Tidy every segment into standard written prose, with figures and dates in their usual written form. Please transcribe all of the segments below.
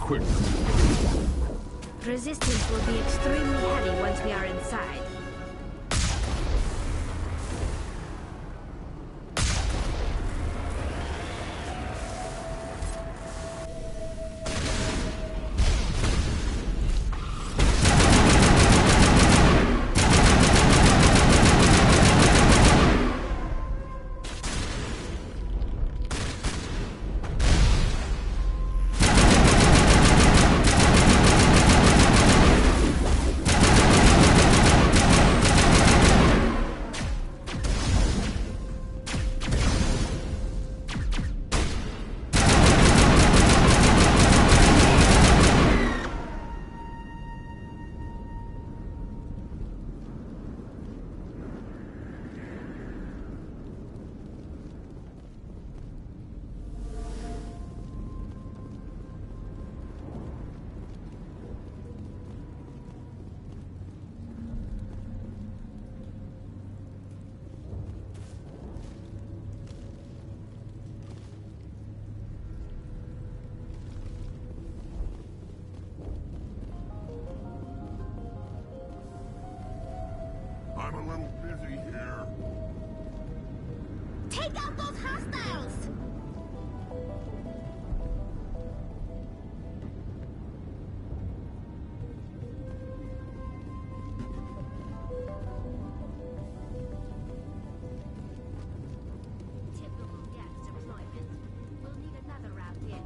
quick. Resistance will be extremely heavy once we are inside. I'm a little busy here. Take out those hostiles! Typical gas deployment. We'll need another route in.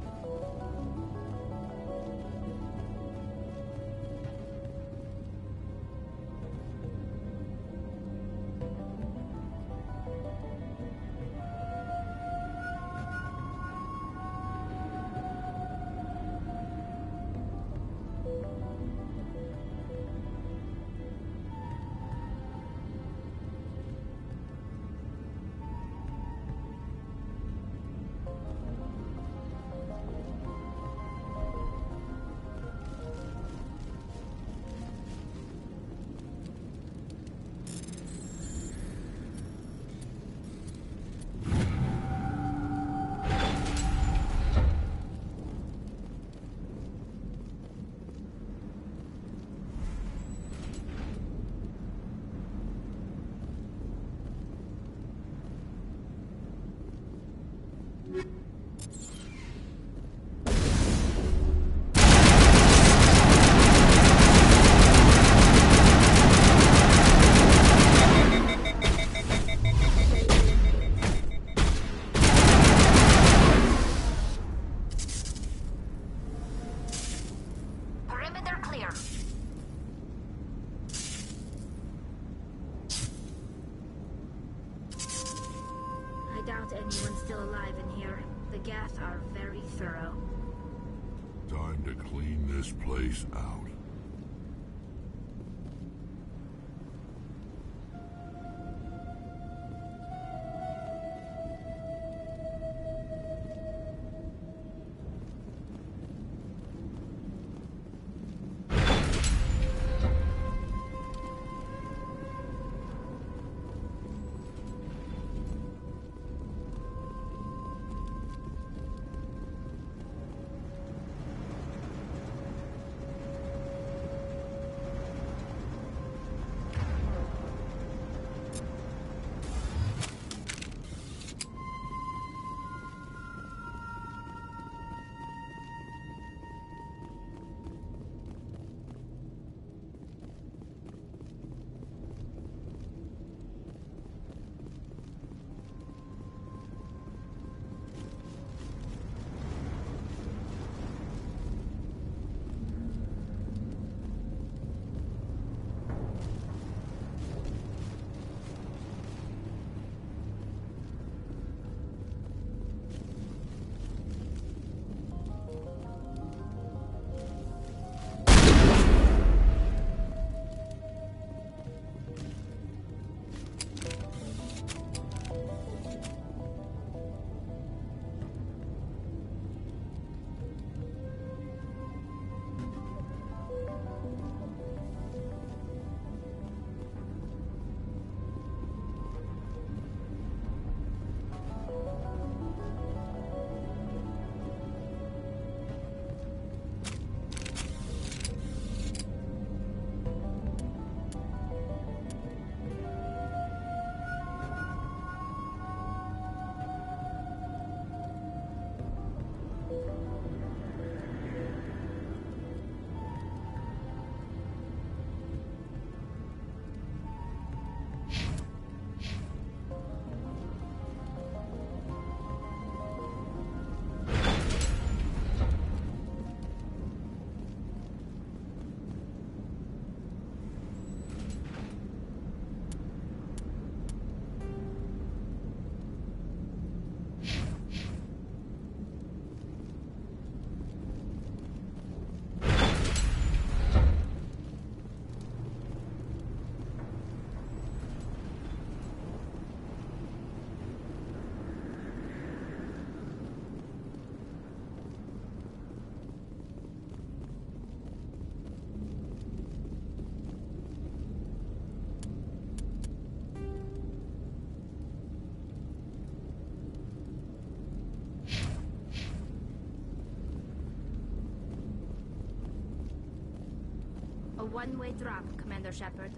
Perimeter clear. I doubt anyone's still alive in here. The Gath are very thorough. Time to clean this place out. one-way drop, Commander Shepard.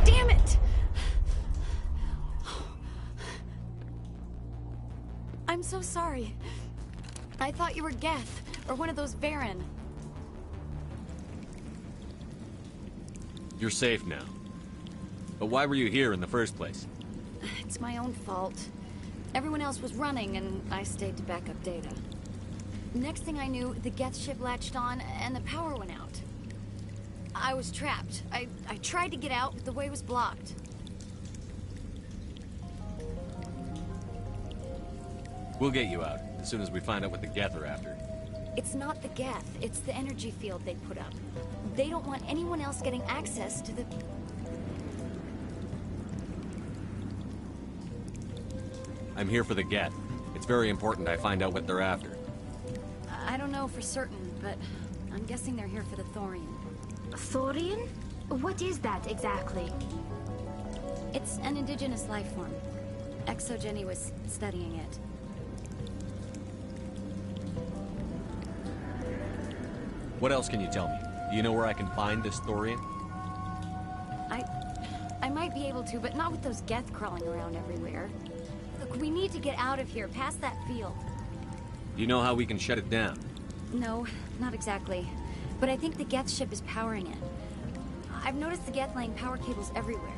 Damn it! I'm so sorry. I thought you were Geth, or one of those Varen. You're safe now. But why were you here in the first place? It's my own fault. Everyone else was running, and I stayed to back up data. Next thing I knew, the Geth ship latched on, and the power went out. I was trapped. I tried to get out, but the way was blocked. We'll get you out, as soon as we find out what the Geth are after. It's not the Geth, it's the energy field they put up. They don't want anyone else getting access to the... I'm here for the Geth. It's very important I find out what they're after. I don't know for certain, but I'm guessing they're here for the Thorian. Thorian? What is that exactly? It's an indigenous life form. Exogeny was studying it. What else can you tell me? Do you know where I can find this Thorian? I might be able to, but not with those Geth crawling around everywhere. Look, we need to get out of here, past that field. Do you know how we can shut it down? No, not exactly. But I think the Geth ship is powering it. I've noticed the Geth laying power cables everywhere.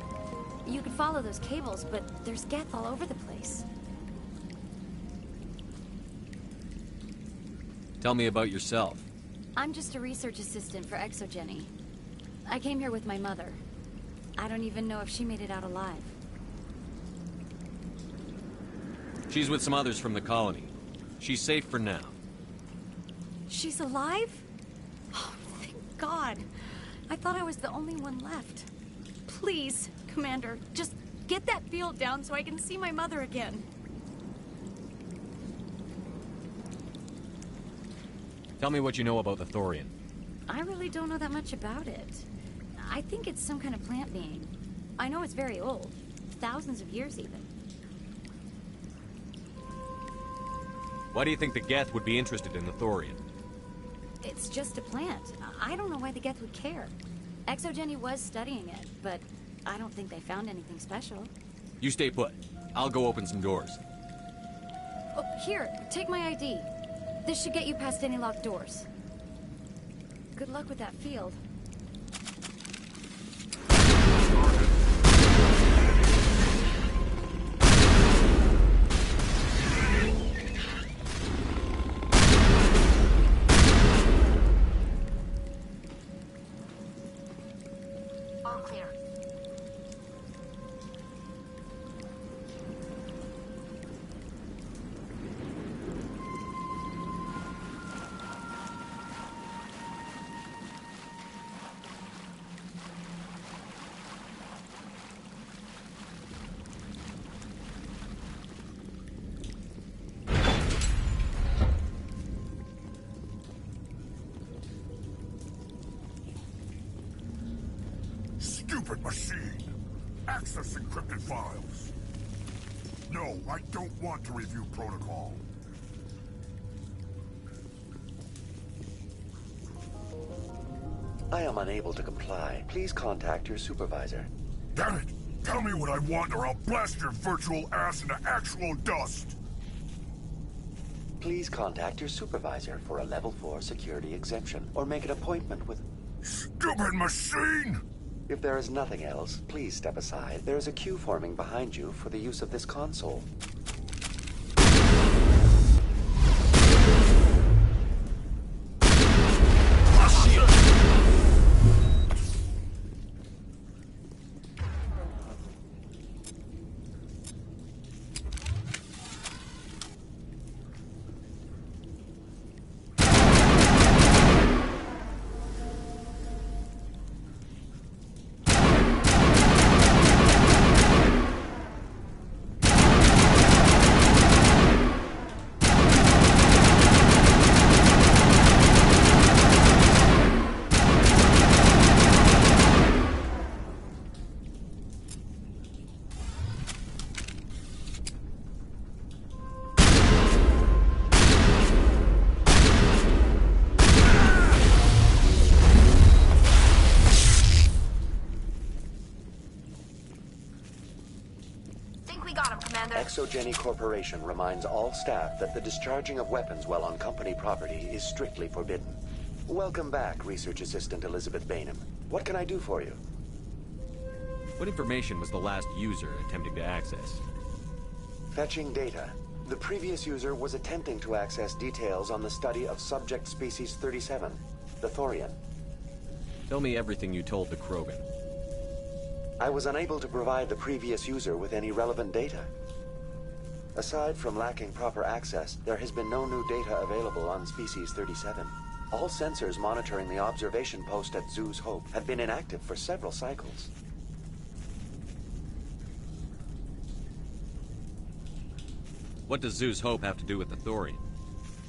You could follow those cables, but there's Geth all over the place. Tell me about yourself. I'm just a research assistant for Exogeny. I came here with my mother. I don't even know if she made it out alive. She's with some others from the colony. She's safe for now. She's alive? Oh, thank God. I thought I was the only one left. Please, Commander, just get that field down so I can see my mother again. Tell me what you know about the Thorian. I really don't know that much about it. I think it's some kind of plant being. I know it's very old. Thousands of years, even. Why do you think the Geth would be interested in the Thorian? It's just a plant. I don't know why the Geth would care. Exogeny was studying it, but I don't think they found anything special. You stay put. I'll go open some doors. Oh, here, take my ID. This should get you past any locked doors. Good luck with that field. All clear. Stupid machine! Access encrypted files. No, I don't want to review protocol. I am unable to comply. Please contact your supervisor. Damn it! Tell me what I want or I'll blast your virtual ass into actual dust! Please contact your supervisor for a level 4 security exemption, or make an appointment with... Stupid machine! If there is nothing else, please step aside. There is a queue forming behind you for the use of this console. Exogeny Corporation reminds all staff that the discharging of weapons while on company property is strictly forbidden. Welcome back, Research Assistant Elizabeth Bainham. What can I do for you? What information was the last user attempting to access? Fetching data. The previous user was attempting to access details on the study of subject species 37, the Thorian. Tell me everything you told the Krogan. I was unable to provide the previous user with any relevant data. Aside from lacking proper access, there has been no new data available on Species 37. All sensors monitoring the observation post at Zoo's Hope have been inactive for several cycles. What does Zoo's Hope have to do with the Thorian?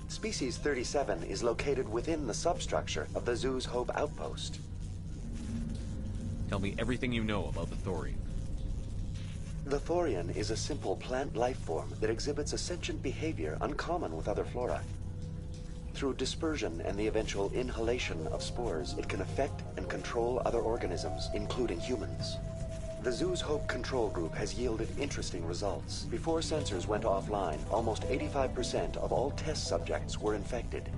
Species 37 is located within the substructure of the Zoo's Hope outpost. Tell me everything you know about the Thorian. The Thorian is a simple plant life form that exhibits a sentient behavior uncommon with other flora. Through dispersion and the eventual inhalation of spores, it can affect and control other organisms, including humans. The Zoo's Hope control group has yielded interesting results. Before sensors went offline, almost 85% of all test subjects were infected.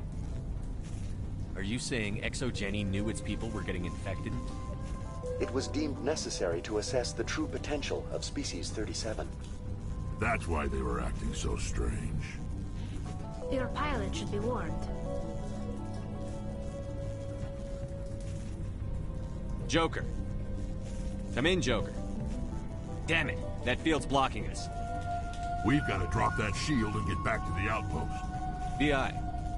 Are you saying Exogeny knew its people were getting infected? It was deemed necessary to assess the true potential of Species 37. That's why they were acting so strange. Your pilot should be warned. Joker. Come in, Joker. Damn it, that field's blocking us. We've got to drop that shield and get back to the outpost. VI,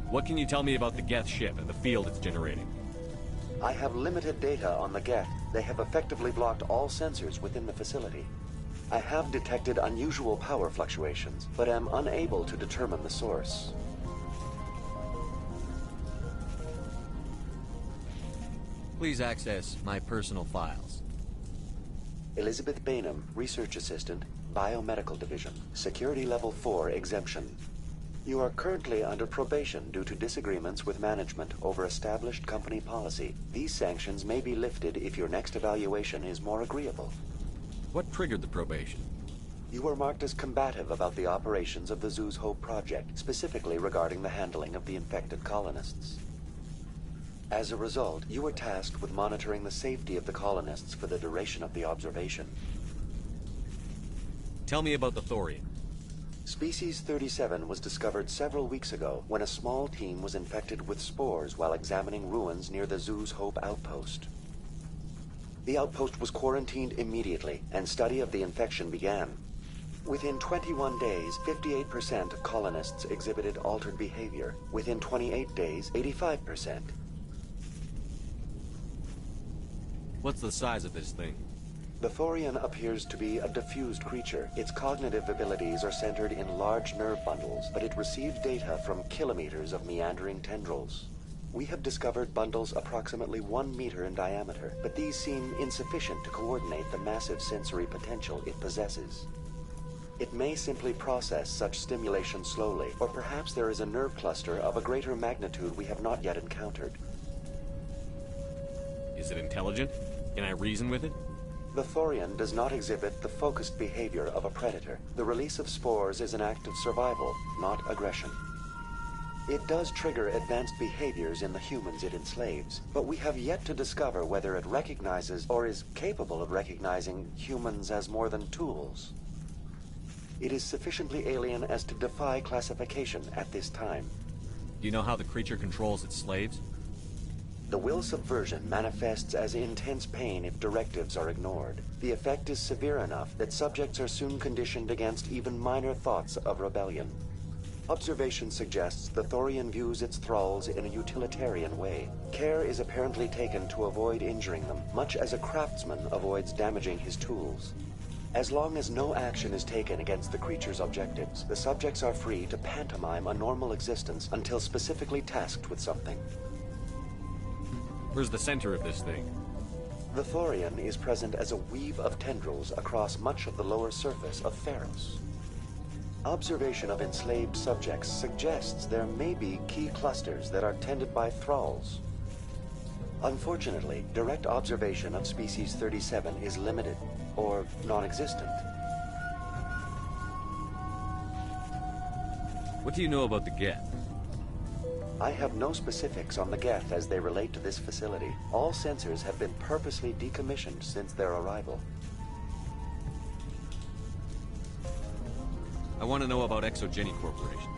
what can you tell me about the Geth ship and the field it's generating? I have limited data on the Geth. They have effectively blocked all sensors within the facility. I have detected unusual power fluctuations, but am unable to determine the source. Please access my personal files. Elizabeth Bainham, Research Assistant, Biomedical Division, Security Level 4 exemption. You are currently under probation due to disagreements with management over established company policy. These sanctions may be lifted if your next evaluation is more agreeable. What triggered the probation? You were marked as combative about the operations of the Zoo's Hope project, specifically regarding the handling of the infected colonists. As a result, you were tasked with monitoring the safety of the colonists for the duration of the observation. Tell me about the Thorian. Species 37 was discovered several weeks ago when a small team was infected with spores while examining ruins near the Zoo's Hope outpost. The outpost was quarantined immediately, and study of the infection began. Within 21 days, 58% of colonists exhibited altered behavior. Within 28 days, 85%. What's the size of this thing? The Thorian appears to be a diffused creature. Its cognitive abilities are centered in large nerve bundles, but it receives data from kilometers of meandering tendrils. We have discovered bundles approximately 1 meter in diameter, but these seem insufficient to coordinate the massive sensory potential it possesses. It may simply process such stimulation slowly, or perhaps there is a nerve cluster of a greater magnitude we have not yet encountered. Is it intelligent? Can I reason with it? The Thorian does not exhibit the focused behavior of a predator. The release of spores is an act of survival, not aggression. It does trigger advanced behaviors in the humans it enslaves, but we have yet to discover whether it recognizes or is capable of recognizing humans as more than tools. It is sufficiently alien as to defy classification at this time. Do you know how the creature controls its slaves? The will subversion manifests as intense pain if directives are ignored. The effect is severe enough that subjects are soon conditioned against even minor thoughts of rebellion. Observation suggests the Thorian views its thralls in a utilitarian way. Care is apparently taken to avoid injuring them, much as a craftsman avoids damaging his tools. As long as no action is taken against the creature's objectives, the subjects are free to pantomime a normal existence until specifically tasked with something. Where's the center of this thing? The Thorian is present as a weave of tendrils across much of the lower surface of Pharos. Observation of enslaved subjects suggests there may be key clusters that are tended by thralls. Unfortunately, direct observation of Species 37 is limited, or non-existent. What do you know about the Geth? I have no specifics on the Geth as they relate to this facility. All sensors have been purposely decommissioned since their arrival. I want to know about Exogeny Corporation.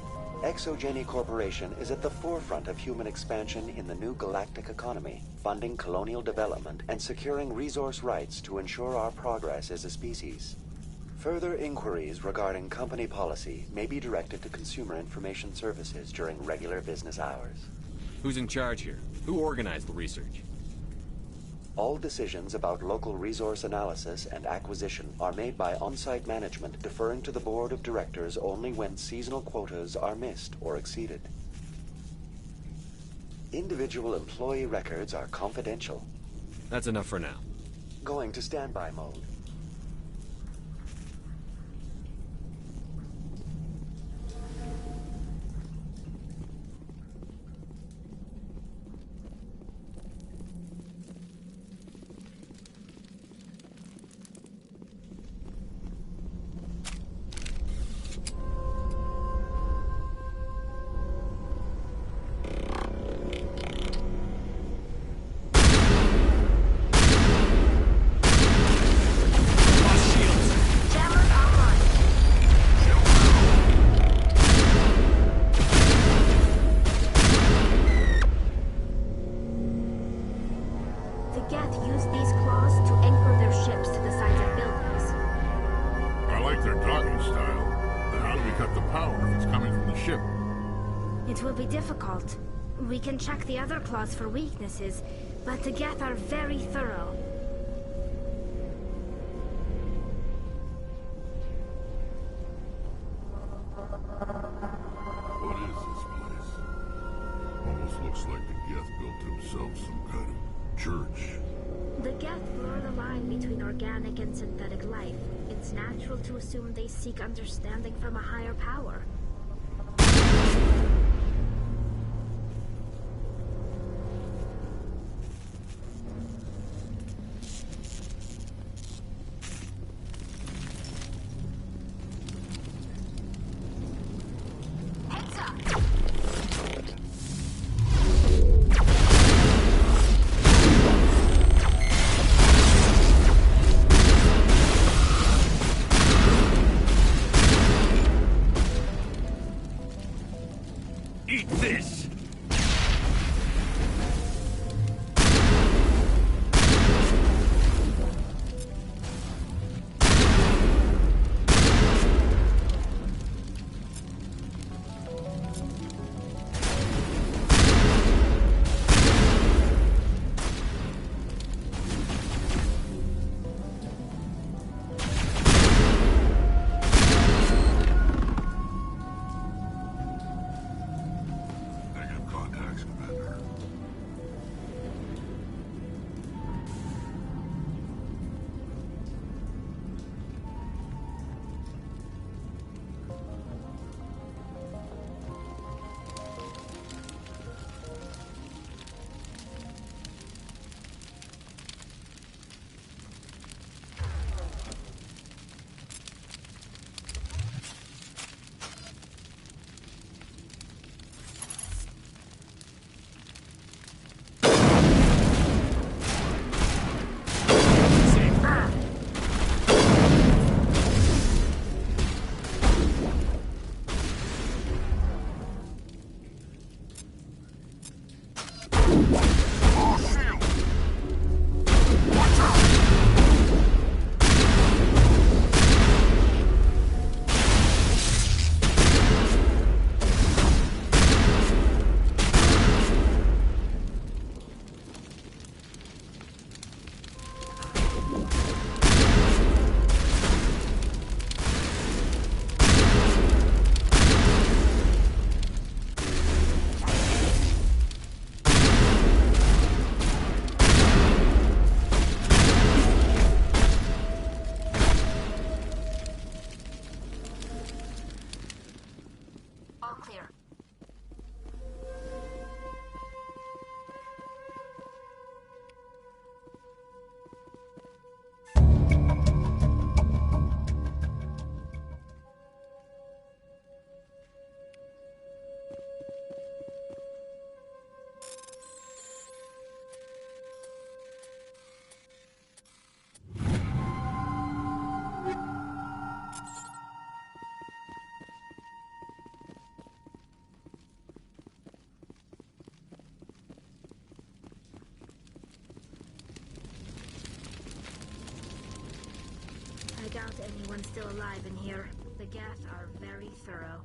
Exogeny Corporation is at the forefront of human expansion in the new galactic economy, funding colonial development and securing resource rights to ensure our progress as a species. Further inquiries regarding company policy may be directed to Consumer Information Services during regular business hours. Who's in charge here? Who organized the research? All decisions about local resource analysis and acquisition are made by on-site management, deferring to the board of directors only when seasonal quotas are missed or exceeded. Individual employee records are confidential. That's enough for now. Going to standby mode. It will be difficult. We can check the other claws for weaknesses, but the Geth are very thorough. What is this place? Almost looks like the Geth built themselves some kind of church. The Geth blur the line between organic and synthetic life. It's natural to assume they seek understanding from a higher power. doubt anyone's still alive in here. The Geth are very thorough.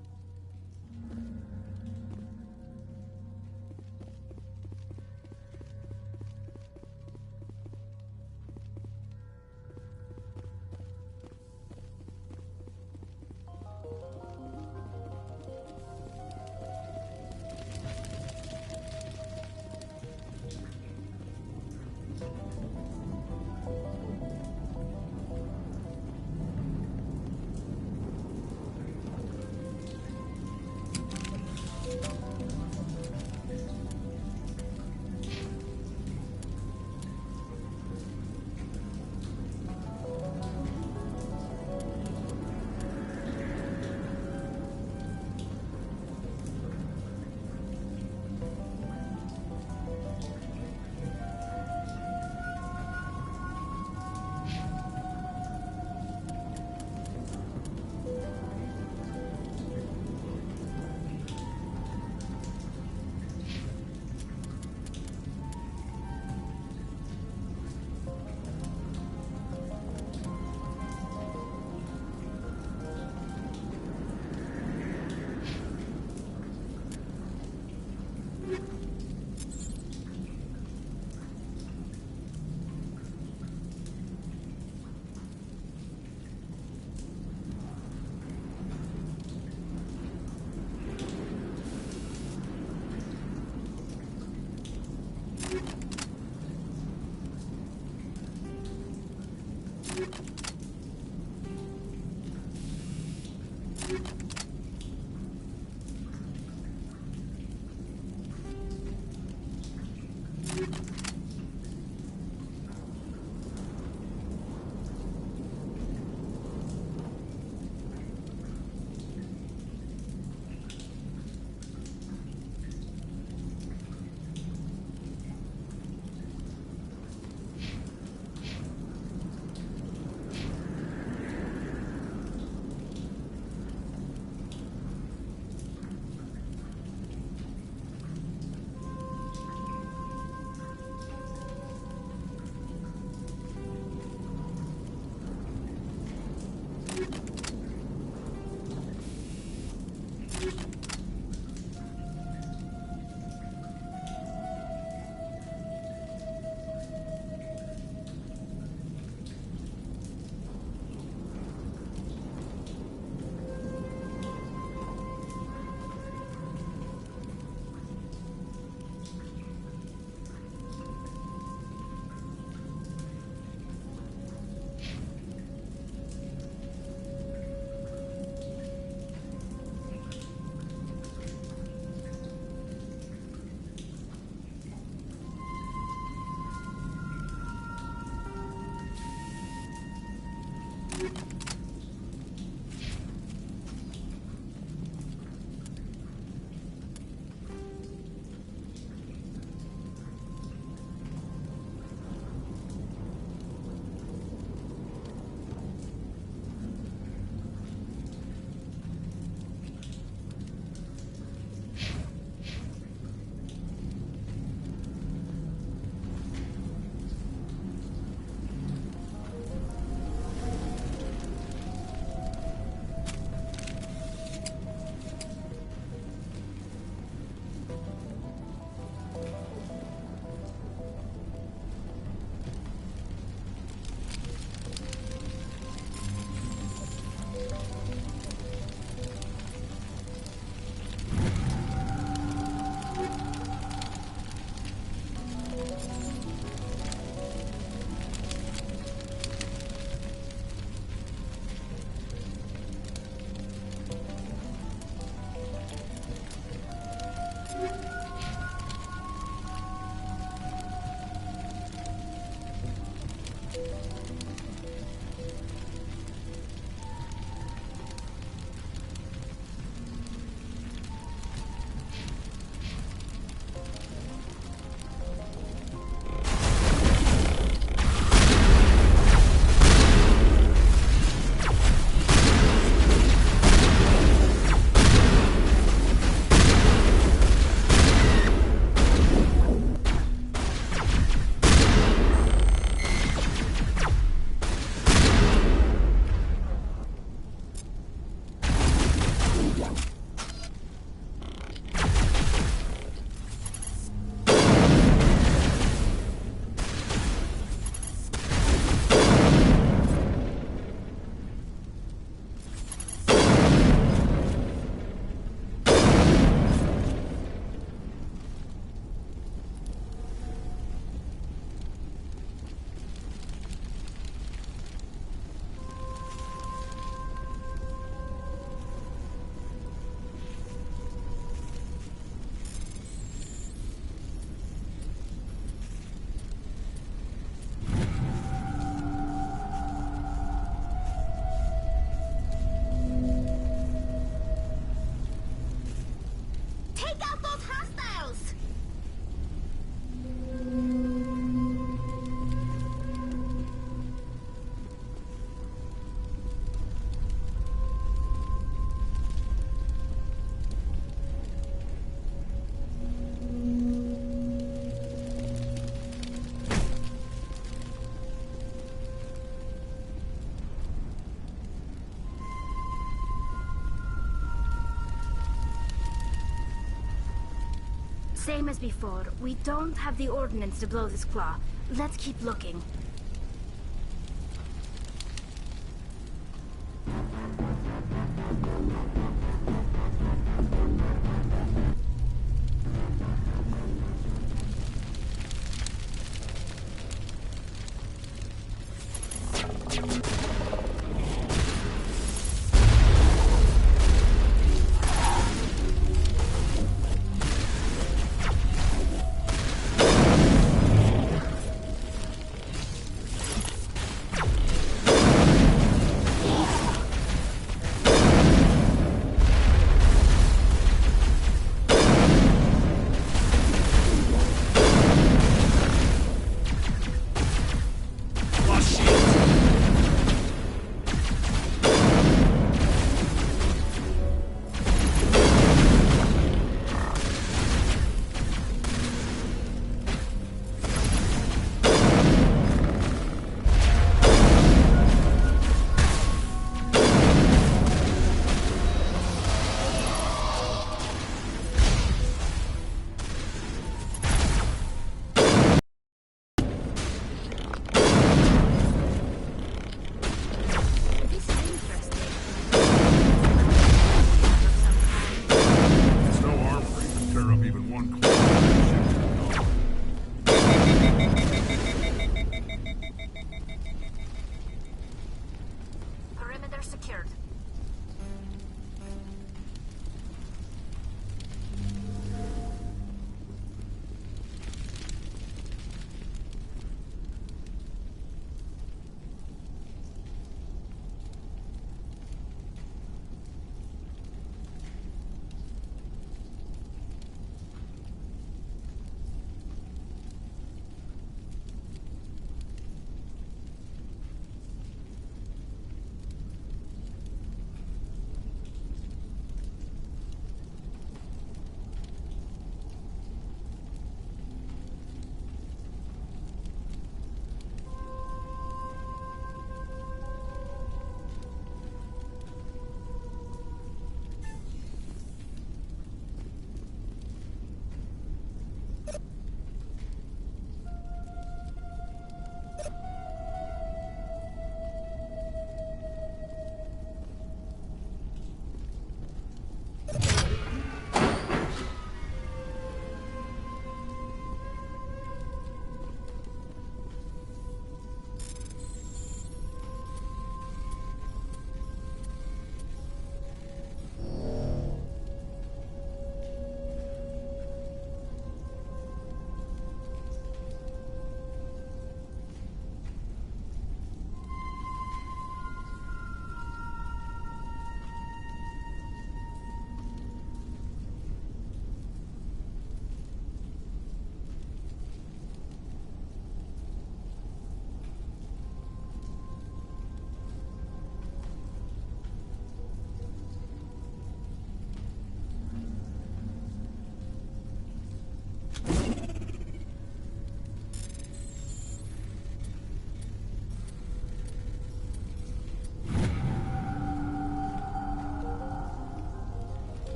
Same as before. We don't have the ordnance to blow this claw. Let's keep looking.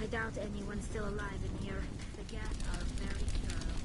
I doubt anyone's still alive in here. The gas are very thorough.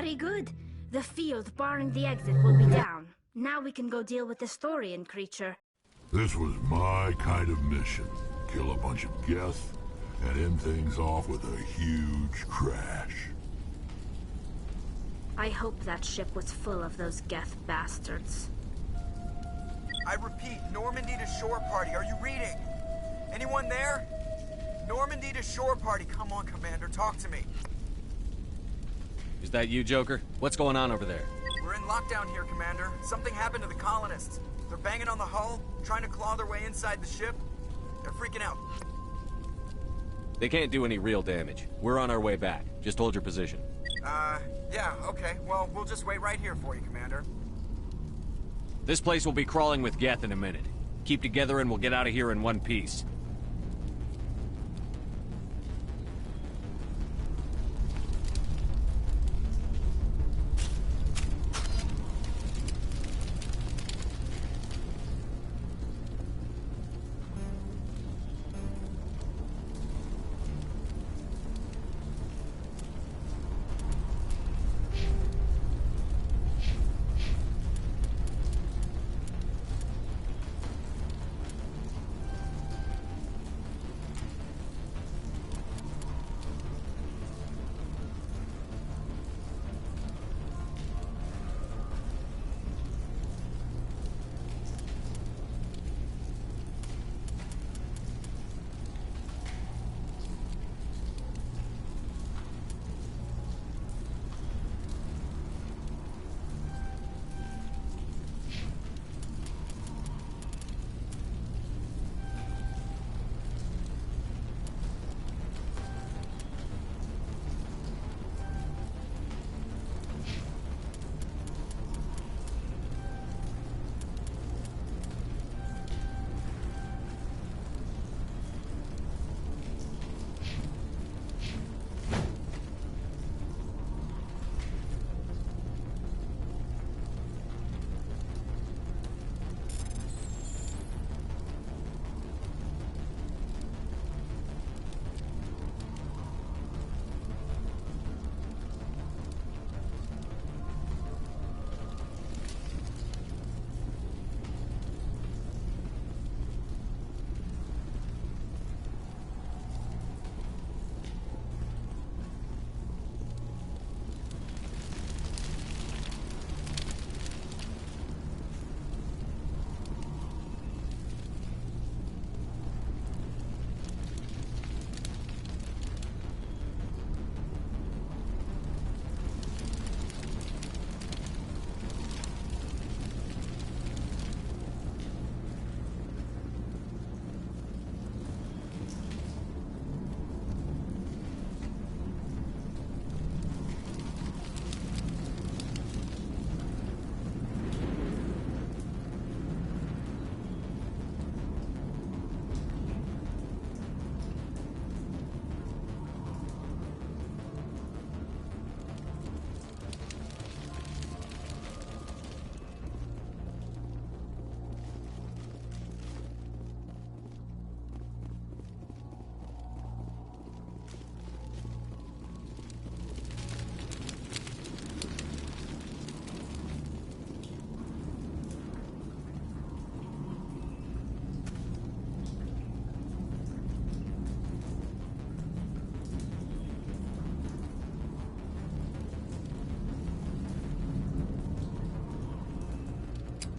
Very good. The field barring the exit will be down. Now we can go deal with the Thorian creature. This was my kind of mission. Kill a bunch of Geth, and end things off with a huge crash. I hope that ship was full of those Geth bastards. I repeat, Normandy to shore party. Are you reading? Anyone there? Normandy to shore party. Come on, Commander, talk to me. Is that you, Joker? What's going on over there? We're in lockdown here, Commander. Something happened to the colonists. They're banging on the hull, trying to claw their way inside the ship. They're freaking out. They can't do any real damage. We're on our way back. Just hold your position. Yeah, okay. Well, we'll just wait right here for you, Commander. This place will be crawling with Geth in a minute. Keep together and we'll get out of here in one piece.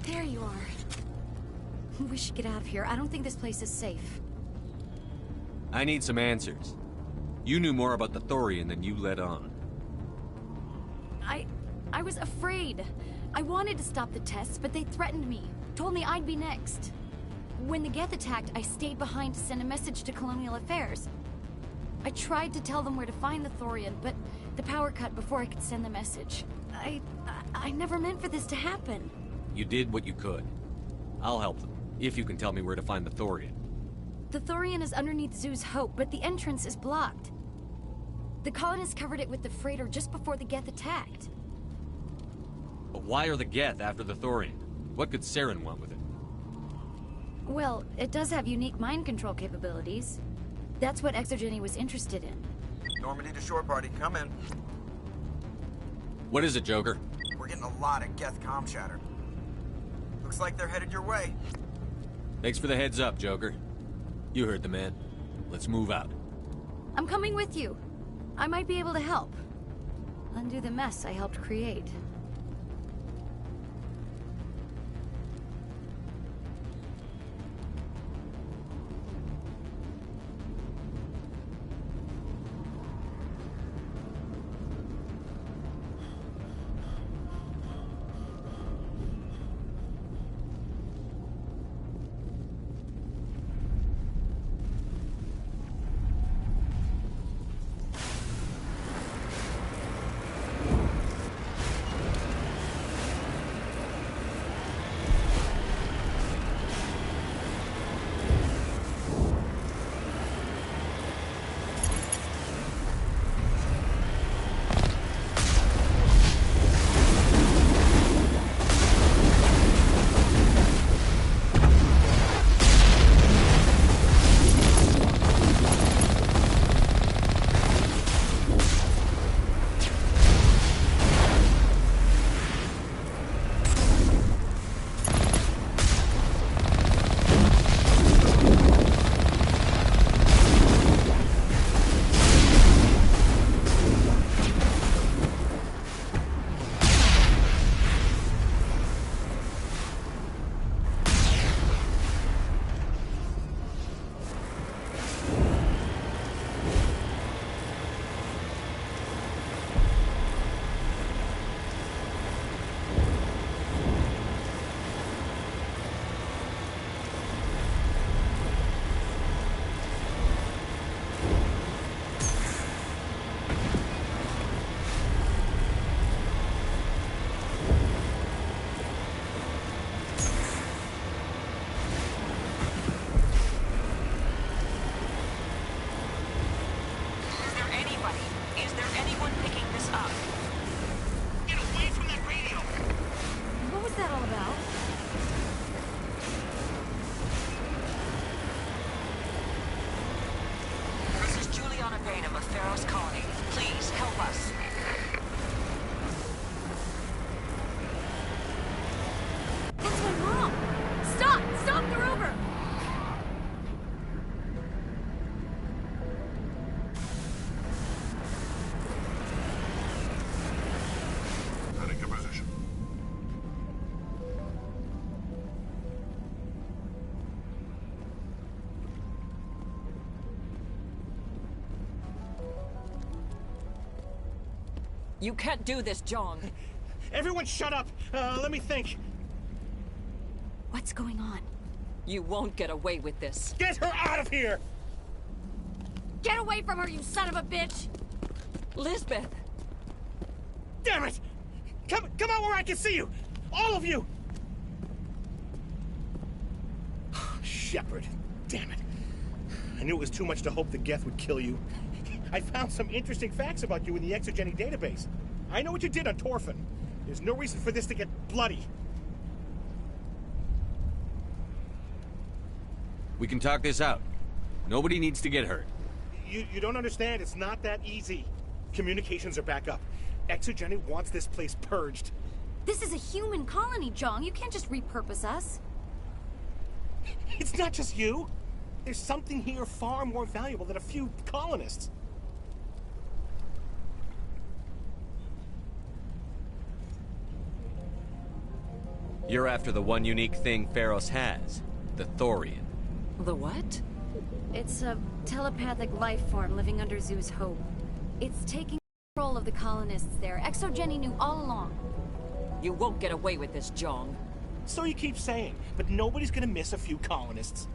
There you are. We should get out of here. I don't think this place is safe. I need some answers. You knew more about the Thorian than you let on. I was afraid. I wanted to stop the tests, but they threatened me. Told me I'd be next. When the Geth attacked, I stayed behind to send a message to Colonial Affairs. I tried to tell them where to find the Thorian, but the power cut before I could send the message. I never meant for this to happen. You did what you could. I'll help them, if you can tell me where to find the Thorian. The Thorian is underneath Zoo's Hope, but the entrance is blocked. The colonists covered it with the freighter just before the Geth attacked. But why are the Geth after the Thorian? What could Saren want with it? Well, it does have unique mind control capabilities. That's what Exogeny was interested in. Normandy to shore party, come in. What is it, Joker? We're getting a lot of Geth comm chatter. Looks like they're headed your way. Thanks for the heads up, Joker. You heard the man. Let's move out. I'm coming with you. I might be able to help. Undo the mess I helped create. You can't do this, John. Everyone shut up! Let me think. What's going on? You won't get away with this. Get her out of here! Get away from her, you son of a bitch! Lisbeth! Damn it! Come out where I can see you! All of you! Shepard, damn it. I knew it was too much to hope the Geth would kill you. I found some interesting facts about you in the Exogeny database. I know what you did on Torfin. There's no reason for this to get bloody. We can talk this out. Nobody needs to get hurt. You don't understand. It's not that easy. Communications are back up. Exogeny wants this place purged. This is a human colony, Jong. You can't just repurpose us. It's not just you. There's something here far more valuable than a few colonists. You're after the one unique thing Pharos has, the Thorian. The what? It's a telepathic life form living under Zoo's hope. It's taking control of the colonists there. Exogeny knew all along. You won't get away with this, Jong. So you keep saying, but nobody's gonna miss a few colonists.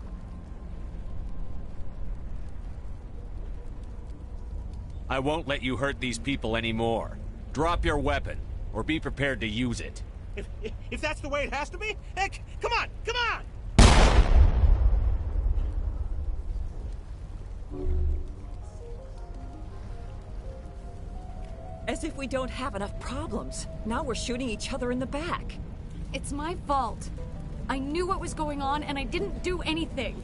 I won't let you hurt these people anymore. Drop your weapon, or be prepared to use it. If that's the way it has to be, heck, come on, come on! As if we don't have enough problems. Now we're shooting each other in the back. It's my fault. I knew what was going on, and I didn't do anything.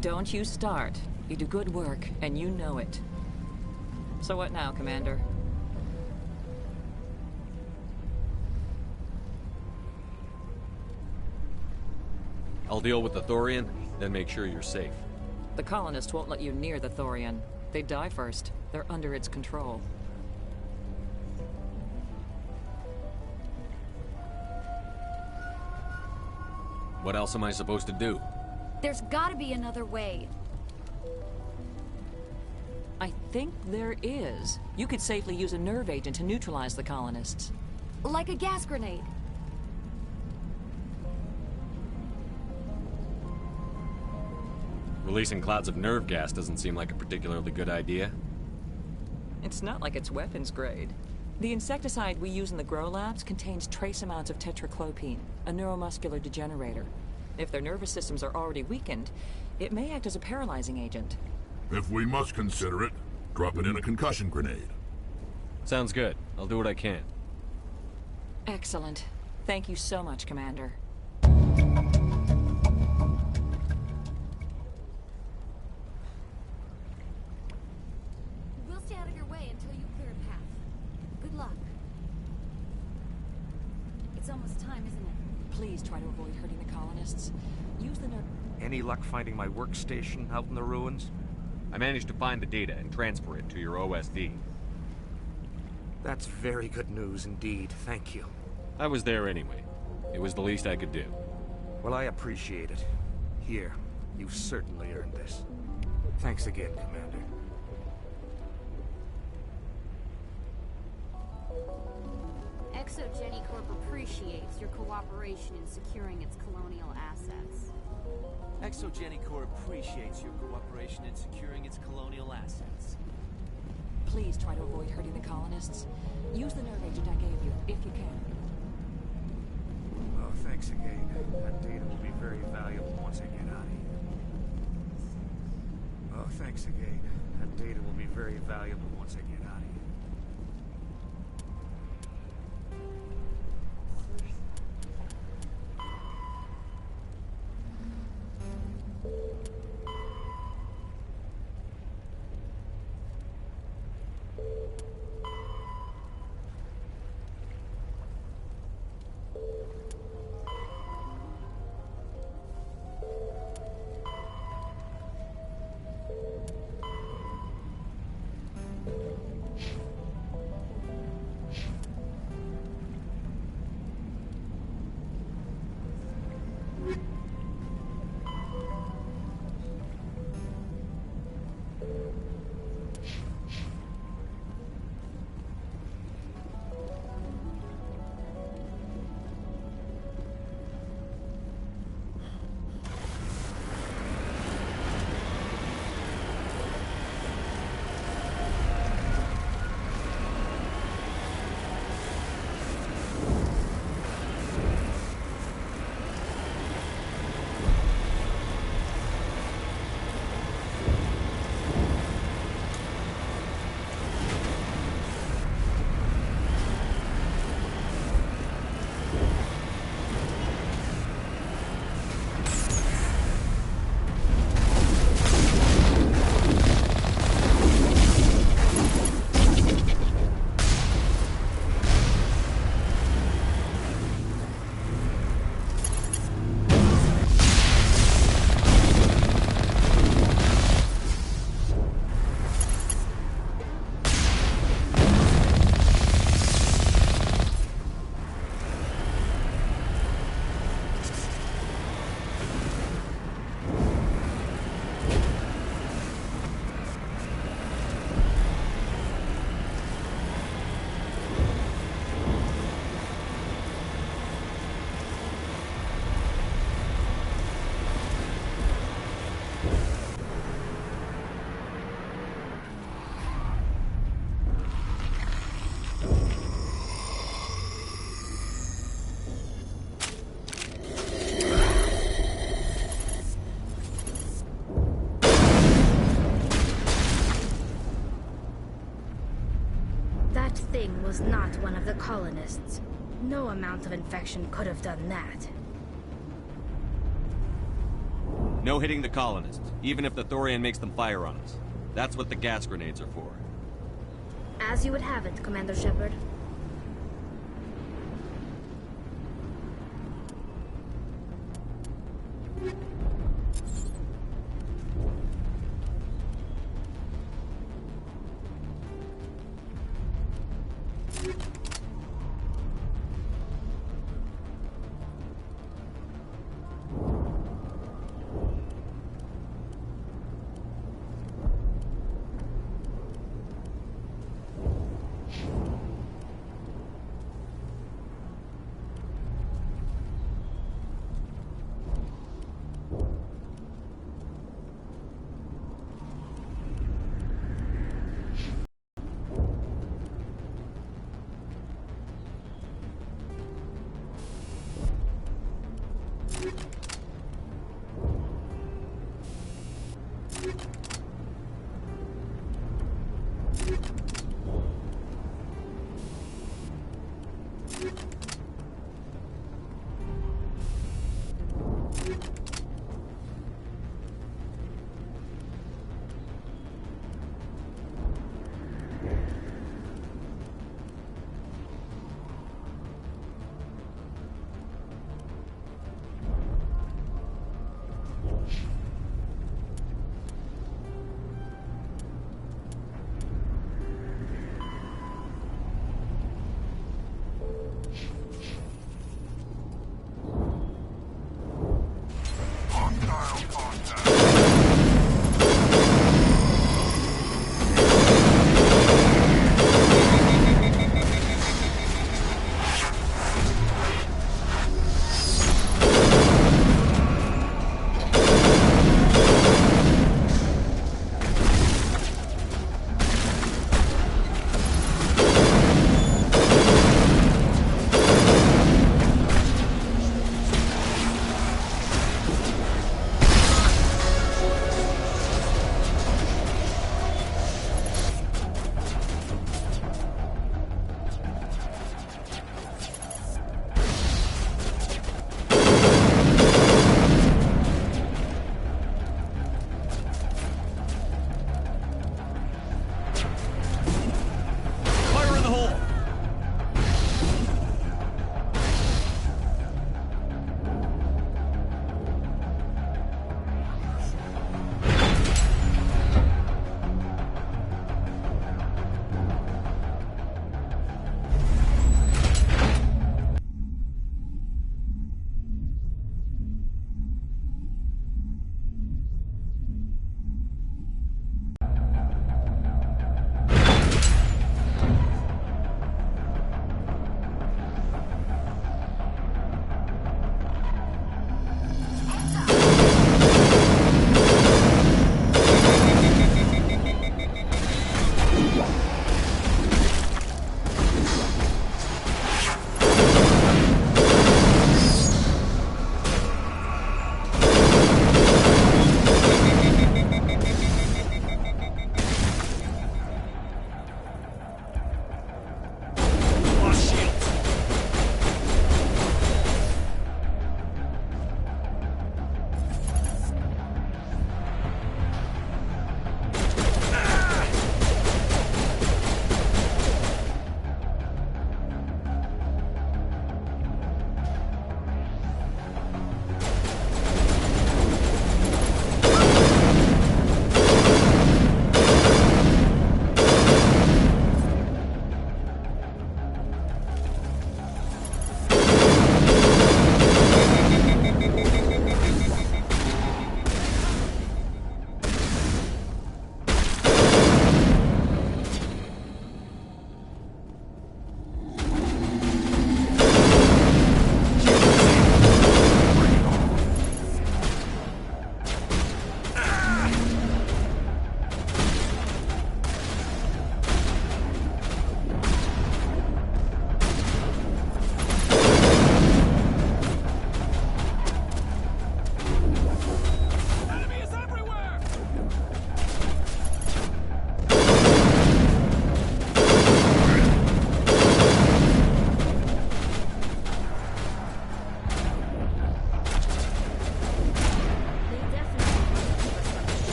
Don't you start. You do good work, and you know it. So what now, Commander? I'll deal with the Thorian, then make sure you're safe. The colonists won't let you near the Thorian. They die first. They're under its control. What else am I supposed to do? There's gotta be another way. I think there is. You could safely use a nerve agent to neutralize the colonists. Like a gas grenade. Releasing clouds of nerve gas doesn't seem like a particularly good idea. It's not like it's weapons grade. The insecticide we use in the grow labs contains trace amounts of tetraclopine, a neuromuscular degenerator. If their nervous systems are already weakened, it may act as a paralyzing agent. If we must consider it, drop it in a concussion grenade. Sounds good. I'll do what I can. Excellent. Thank you so much, Commander. We'll stay out of your way until you clear a path. Good luck. It's almost time, isn't it? Please try to avoid hurting the colonists. Use the nerve... Any luck finding my workstation out in the ruins? I managed to find the data and transfer it to your OSD. That's very good news indeed, thank you. I was there anyway. It was the least I could do. Well, I appreciate it. Here, you've certainly earned this. Thanks again, Commander. Exogeny Corp appreciates your cooperation in securing its colonial assets. Exogeny Corp appreciates your cooperation in securing its colonial assets. Please try to avoid hurting the colonists. Use the nerve agent I gave you, if you can. Oh, thanks again. That data will be very valuable once I get out of here. Oh, thanks again. That data will be very valuable once I get out of here. Thing was not one of the colonists. No amount of infection could have done that. No hitting the colonists, even if the Thorian makes them fire on us. That's what the gas grenades are for. As you would have it, Commander Shepard.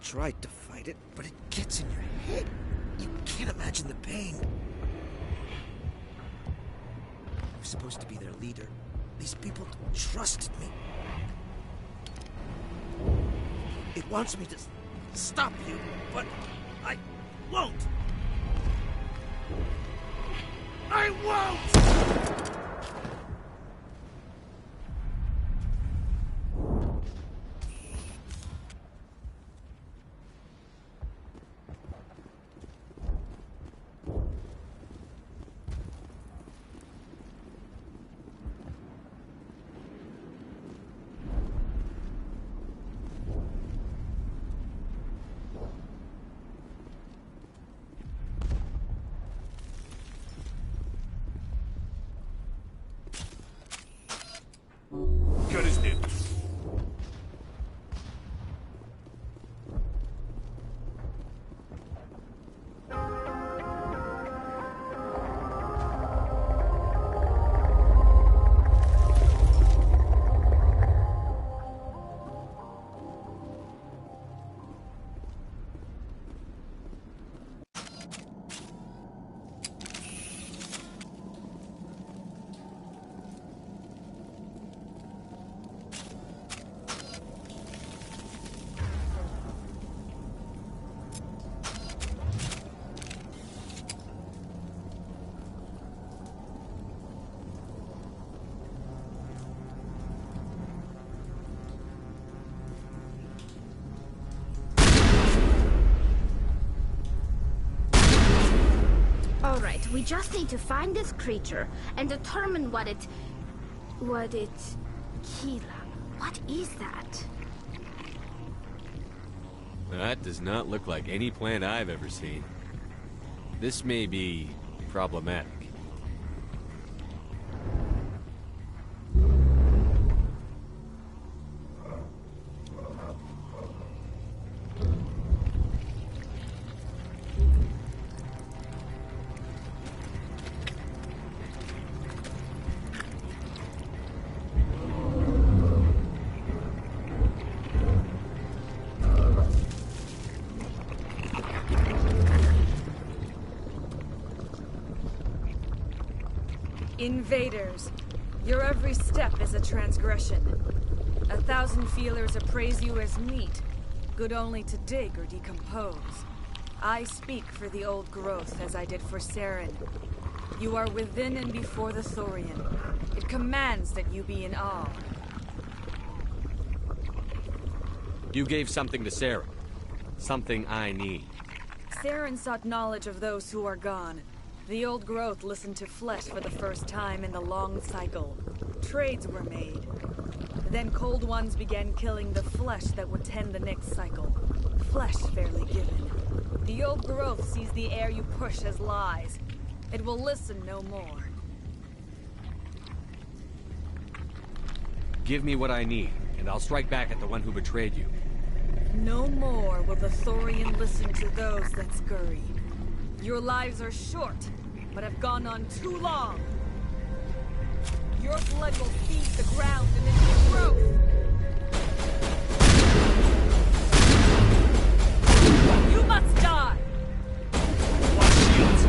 tried to fight it, but it gets in your head. You can't imagine the pain. I was supposed to be their leader. These people trusted me. It wants me to stop you, but I won't. I won't! Good as new. Alright, we just need to find this creature and determine what it... Keela. What is that? That does not look like any plant I've ever seen. This may be problematic. Invaders, your every step is a transgression. 1,000 feelers appraise you as meat, good only to dig or decompose. I speak for the old growth as I did for Saren. You are within and before the Thorian. It commands that you be in awe. You gave something to Saren. Something I need. Saren sought knowledge of those who are gone. The old growth listened to flesh for the first time in the long cycle. Trades were made. Then cold ones began killing the flesh that would tend the next cycle. Flesh fairly given. The old growth sees the air you push as lies. It will listen no more. Give me what I need, and I'll strike back at the one who betrayed you. No more will the Thorian listen to those that scurry. Your lives are short, but have gone on too long. Your blood will feed the ground and into growth. You must die! Watch shields!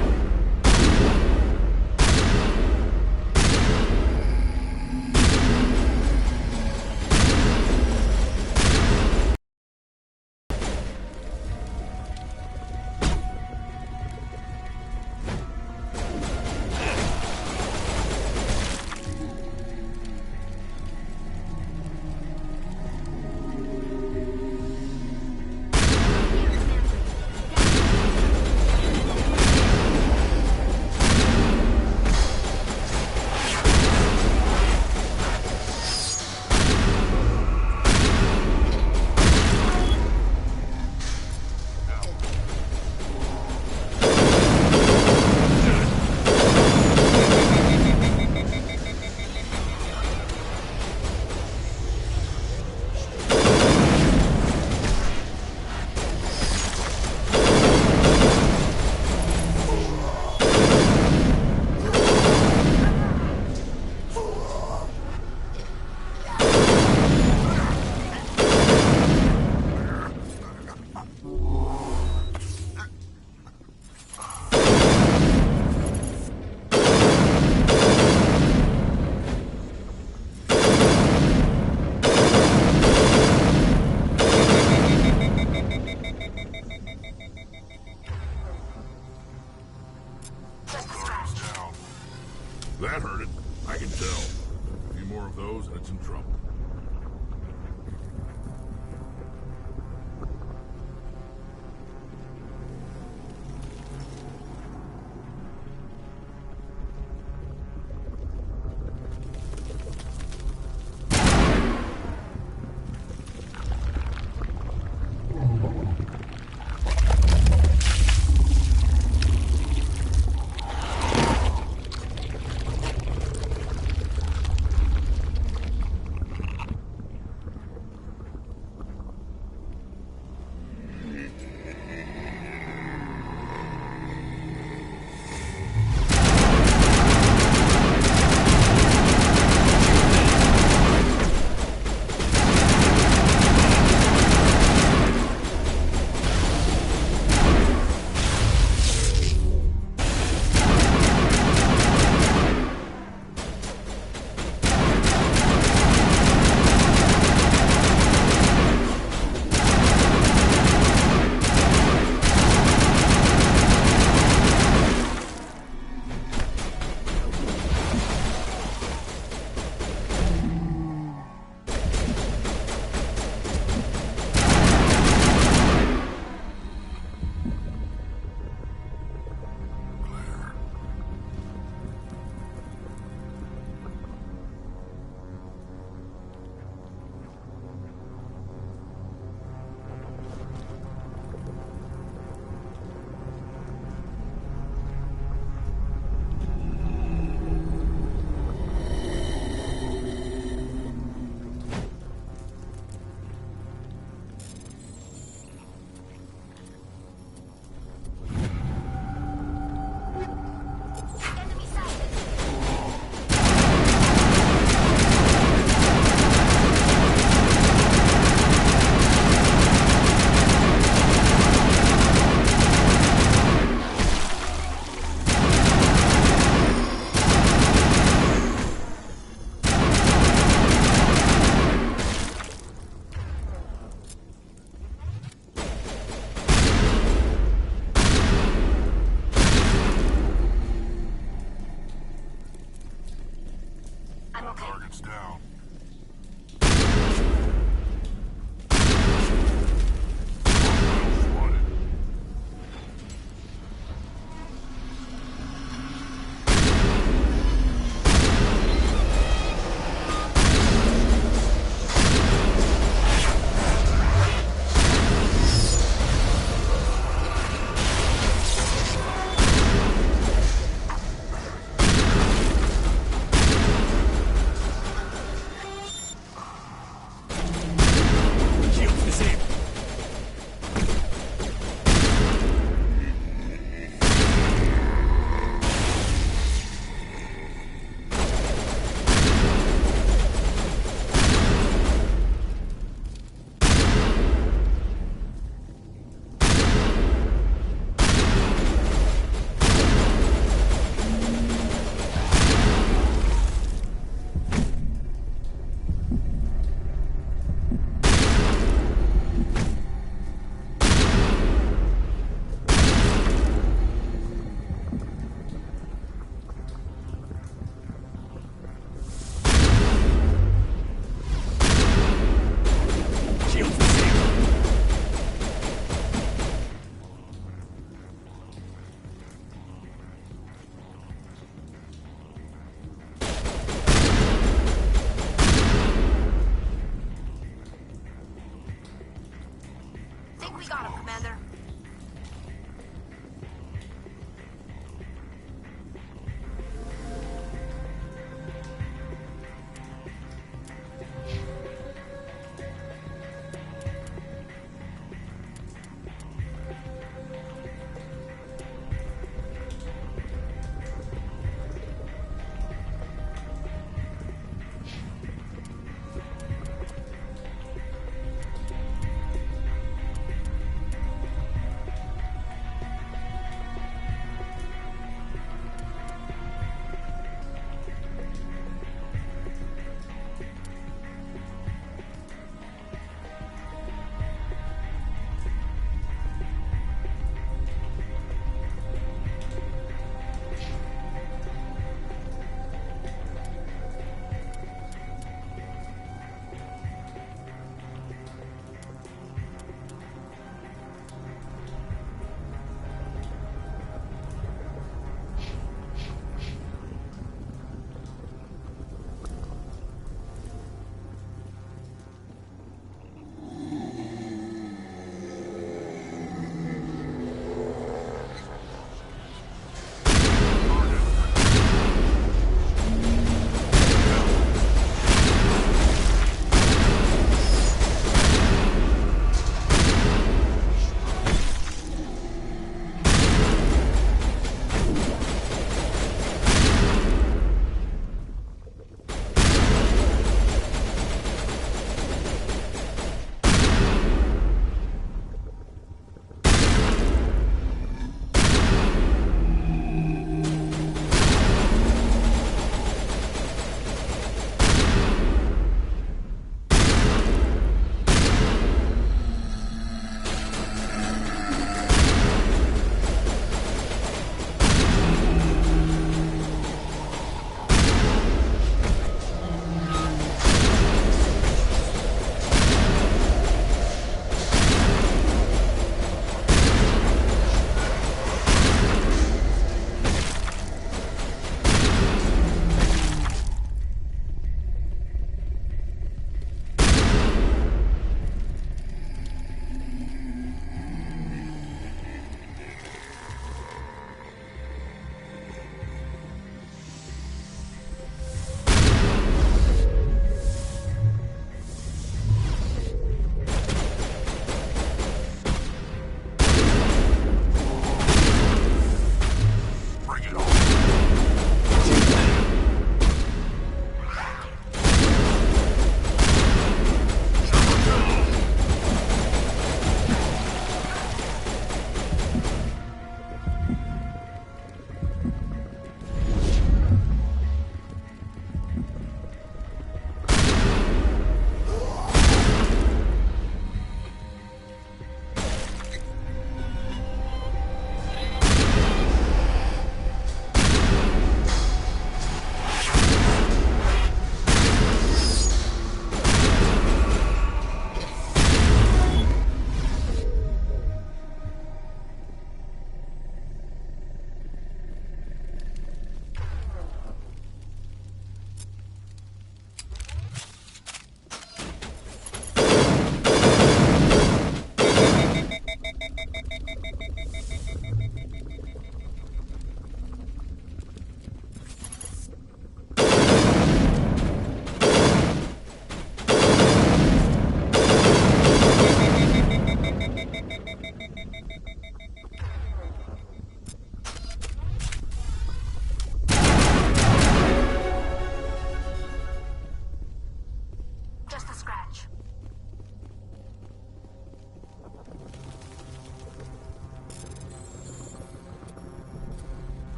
That hurt it. I can tell. A few more of those and it's in trouble. Target's down.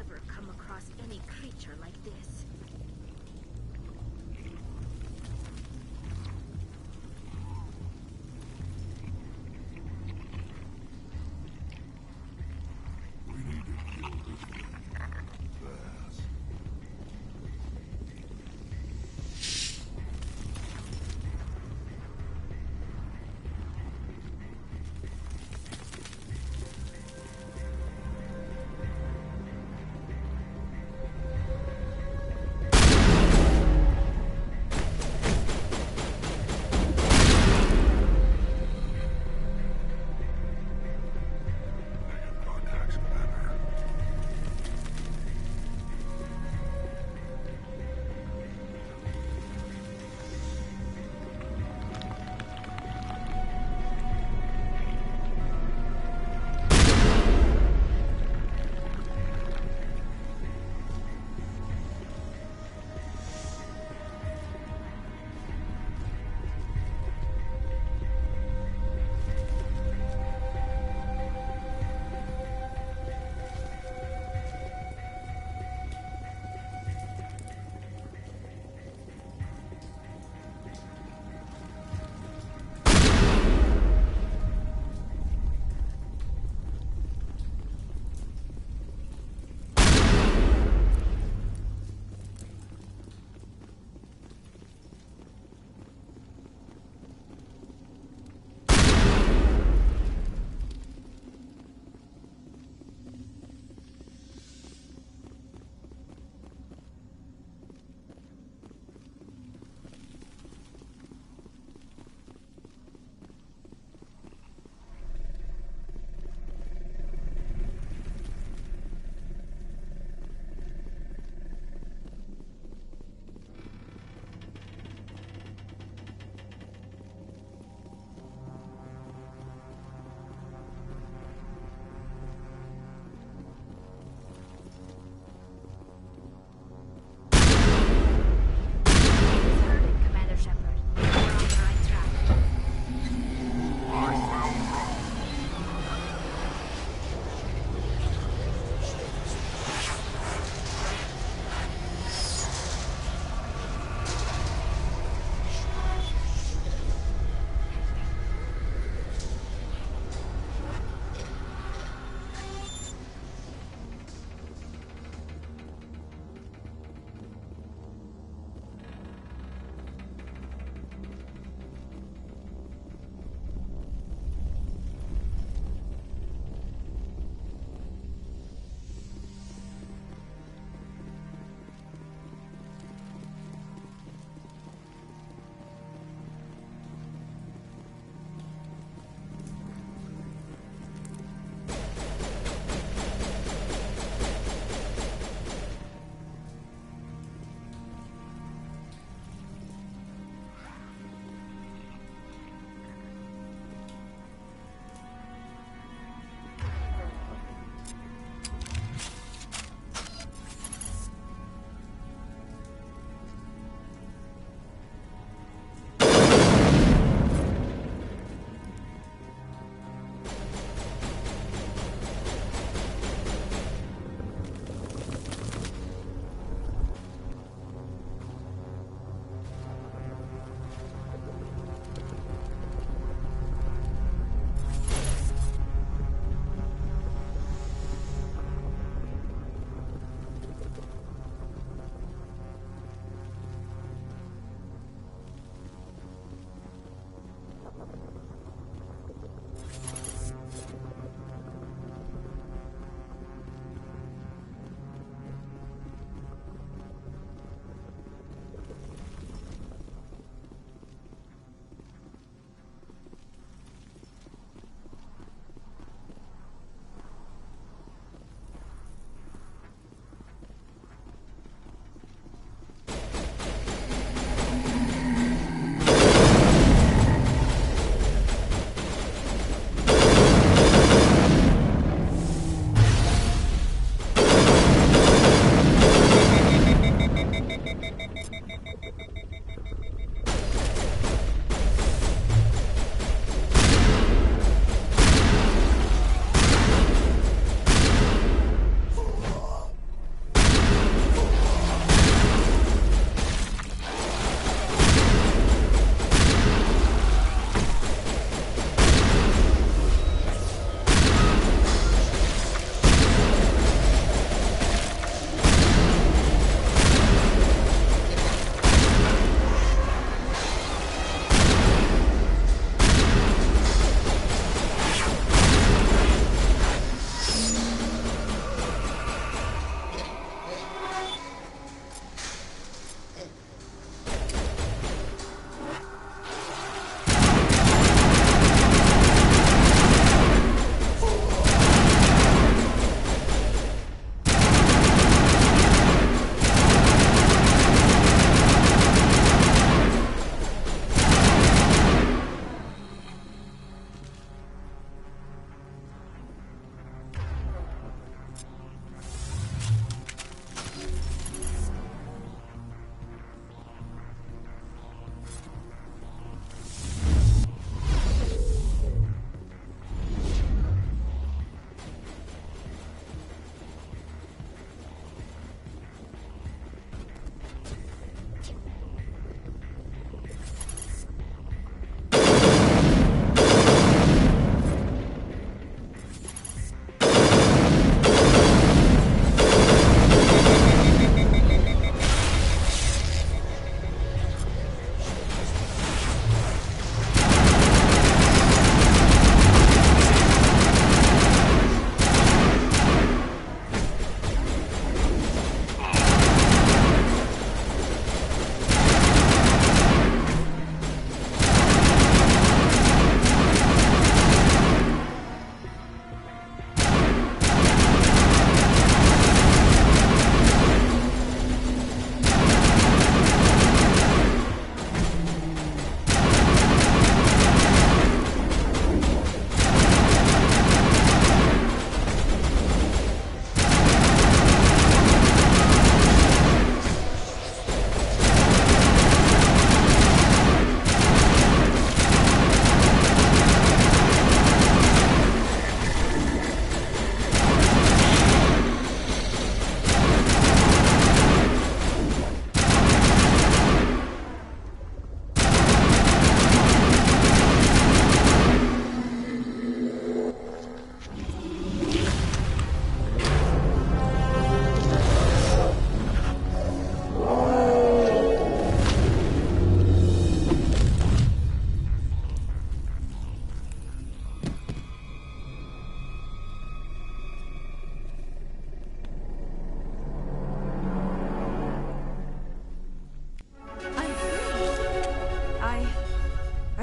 ever come across any creature like this. We need to kill this thing. Fast.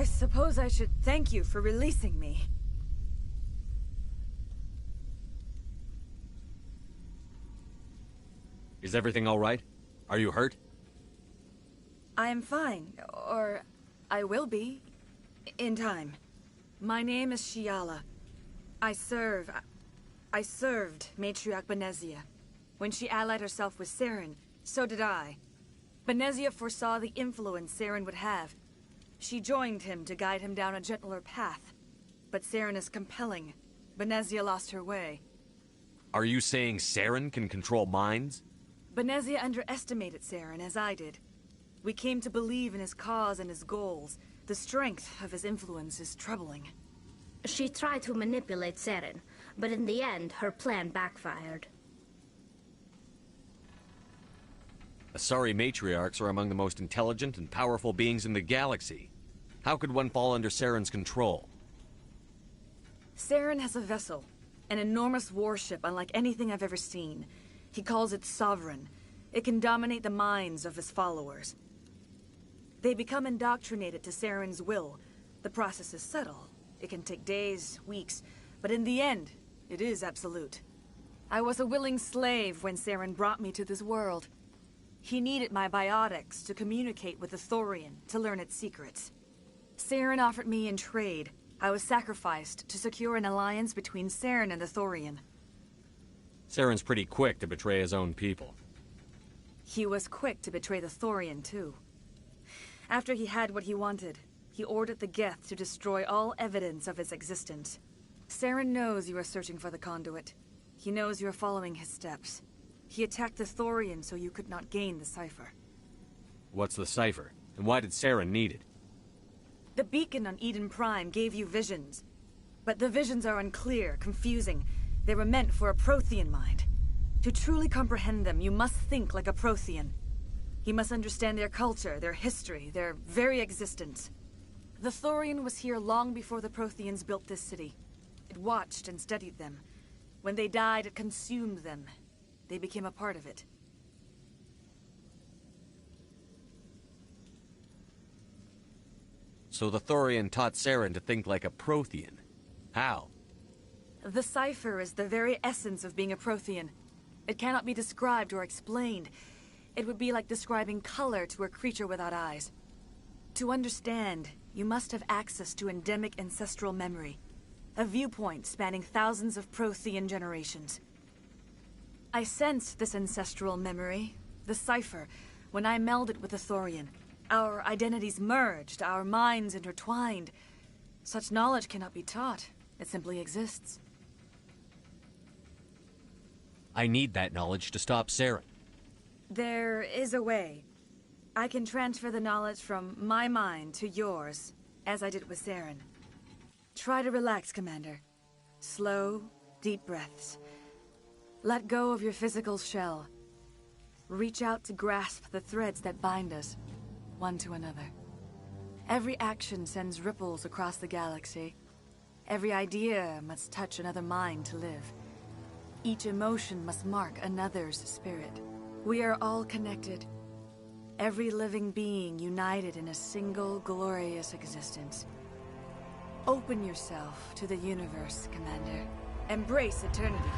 I suppose I should thank you for releasing me. Is everything all right? Are you hurt? I am fine, or I will be, in time. My name is Shiala. I served Matriarch Benezia. When she allied herself with Saren, so did I. Benezia foresaw the influence Saren would have. She joined him to guide him down a gentler path. But Saren is compelling. Benezia lost her way. Are you saying Saren can control minds? Benezia underestimated Saren, as I did. We came to believe in his cause and his goals. The strength of his influence is troubling. She tried to manipulate Saren, but in the end, her plan backfired. Asari matriarchs are among the most intelligent and powerful beings in the galaxy. How could one fall under Saren's control? Saren has a vessel, an enormous warship unlike anything I've ever seen. He calls it Sovereign. It can dominate the minds of his followers. They become indoctrinated to Saren's will. The process is subtle. It can take days, weeks, but in the end, it is absolute. I was a willing slave when Saren brought me to this world. He needed my biotics to communicate with the Thorian, to learn its secrets. Saren offered me in trade. I was sacrificed to secure an alliance between Saren and the Thorian. Saren's pretty quick to betray his own people. He was quick to betray the Thorian, too. After he had what he wanted, he ordered the Geth to destroy all evidence of its existence. Saren knows you are searching for the conduit. He knows you are following his steps. He attacked the Thorian so you could not gain the cipher. What's the cipher? And why did Saren need it? The beacon on Eden Prime gave you visions. But the visions are unclear, confusing. They were meant for a Prothean mind. To truly comprehend them, you must think like a Prothean. You must understand their culture, their history, their very existence. The Thorian was here long before the Protheans built this city. It watched and studied them. When they died, it consumed them. They became a part of it. So the Thorian taught Saren to think like a Prothean. How? The cipher is the very essence of being a Prothean. It cannot be described or explained. It would be like describing color to a creature without eyes. To understand, you must have access to endemic ancestral memory. A viewpoint spanning thousands of Prothean generations. I sensed this ancestral memory, the cipher, when I melded with the Thorian. Our identities merged, our minds intertwined. Such knowledge cannot be taught. It simply exists. I need that knowledge to stop Saren. There is a way. I can transfer the knowledge from my mind to yours, as I did with Saren. Try to relax, Commander. Slow, deep breaths. Let go of your physical shell. Reach out to grasp the threads that bind us, one to another. Every action sends ripples across the galaxy. Every idea must touch another mind to live. Each emotion must mark another's spirit. We are all connected. Every living being united in a single glorious existence. Open yourself to the universe, Commander. Embrace eternity.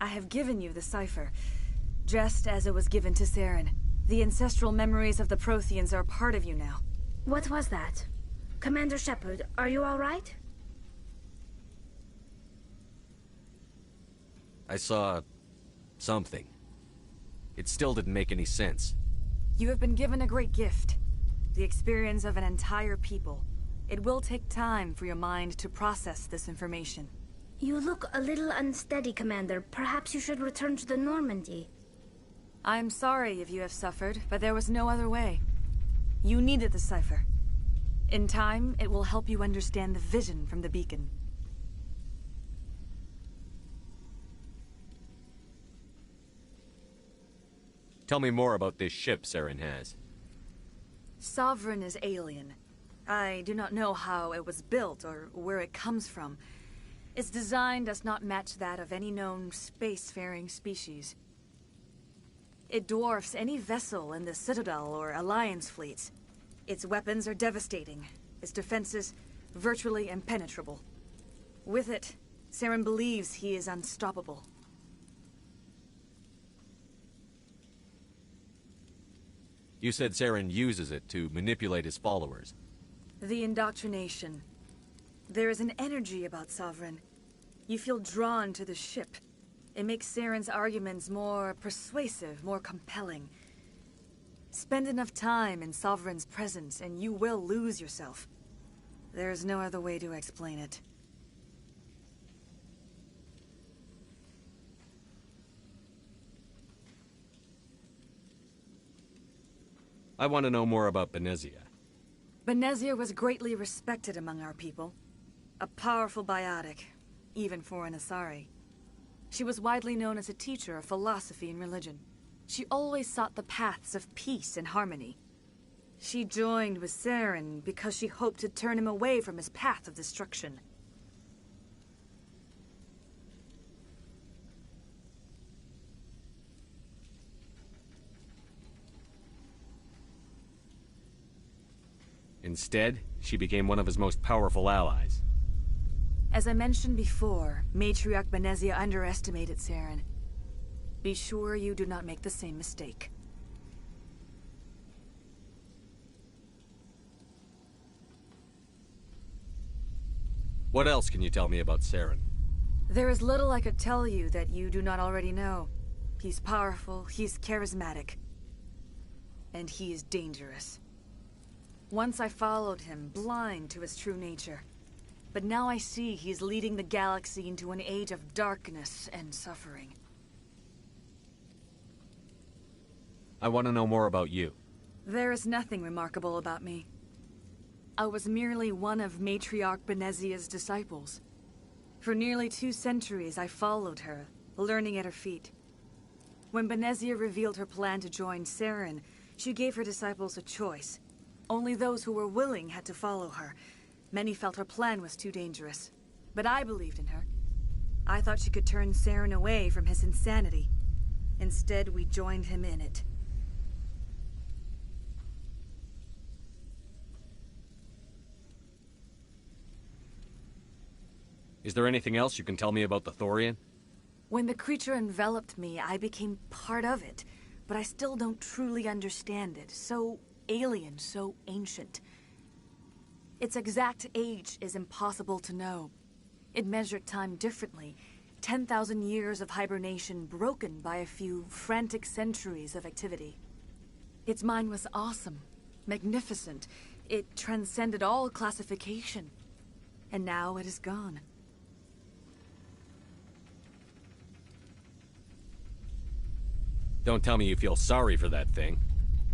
I have given you the cipher, just as it was given to Saren. The ancestral memories of the Protheans are a part of you now. What was that? Commander Shepard, are you all right? I saw something. It still didn't make any sense. You have been given a great gift. the experience of an entire people. It will take time for your mind to process this information. You look a little unsteady, Commander. Perhaps you should return to the Normandy. I'm sorry if you have suffered, but there was no other way. You needed the cipher. In time, it will help you understand the vision from the beacon. Tell me more about this ship Saren has. Sovereign is alien. I do not know how it was built or where it comes from. Its design does not match that of any known spacefaring species. It dwarfs any vessel in the Citadel or Alliance fleets. Its weapons are devastating. Its defenses virtually impenetrable. With it, Saren believes he is unstoppable. You said Saren uses it to manipulate his followers. The indoctrination. There is an energy about Sovereign. You feel drawn to the ship. It makes Saren's arguments more persuasive, more compelling. Spend enough time in Sovereign's presence and you will lose yourself. There is no other way to explain it. I want to know more about Benezia. Benezia was greatly respected among our people. A powerful biotic, even for an Asari. She was widely known as a teacher of philosophy and religion. She always sought the paths of peace and harmony. She joined with Saren because she hoped to turn him away from his path of destruction. Instead, she became one of his most powerful allies. As I mentioned before, Matriarch Benezia underestimated Saren. Be sure you do not make the same mistake. What else can you tell me about Saren? There is little I could tell you that you do not already know. He's powerful, he's charismatic, and he is dangerous. Once I followed him, blind to his true nature. But now I see he's leading the galaxy into an age of darkness and suffering. I want to know more about you. There is nothing remarkable about me. I was merely one of Matriarch Benezia's disciples. For nearly 2 centuries I followed her, learning at her feet. When Benezia revealed her plan to join Saren, she gave her disciples a choice. Only those who were willing had to follow her. Many felt her plan was too dangerous. But I believed in her. I thought she could turn Saren away from his insanity. Instead, we joined him in it. Is there anything else you can tell me about the Thorian? When the creature enveloped me, I became part of it. But I still don't truly understand it. So alien, so ancient. Its exact age is impossible to know. It measured time differently. 10,000 years of hibernation broken by a few frantic centuries of activity. Its mind was awesome, magnificent. It transcended all classification. And now it is gone. Don't tell me you feel sorry for that thing.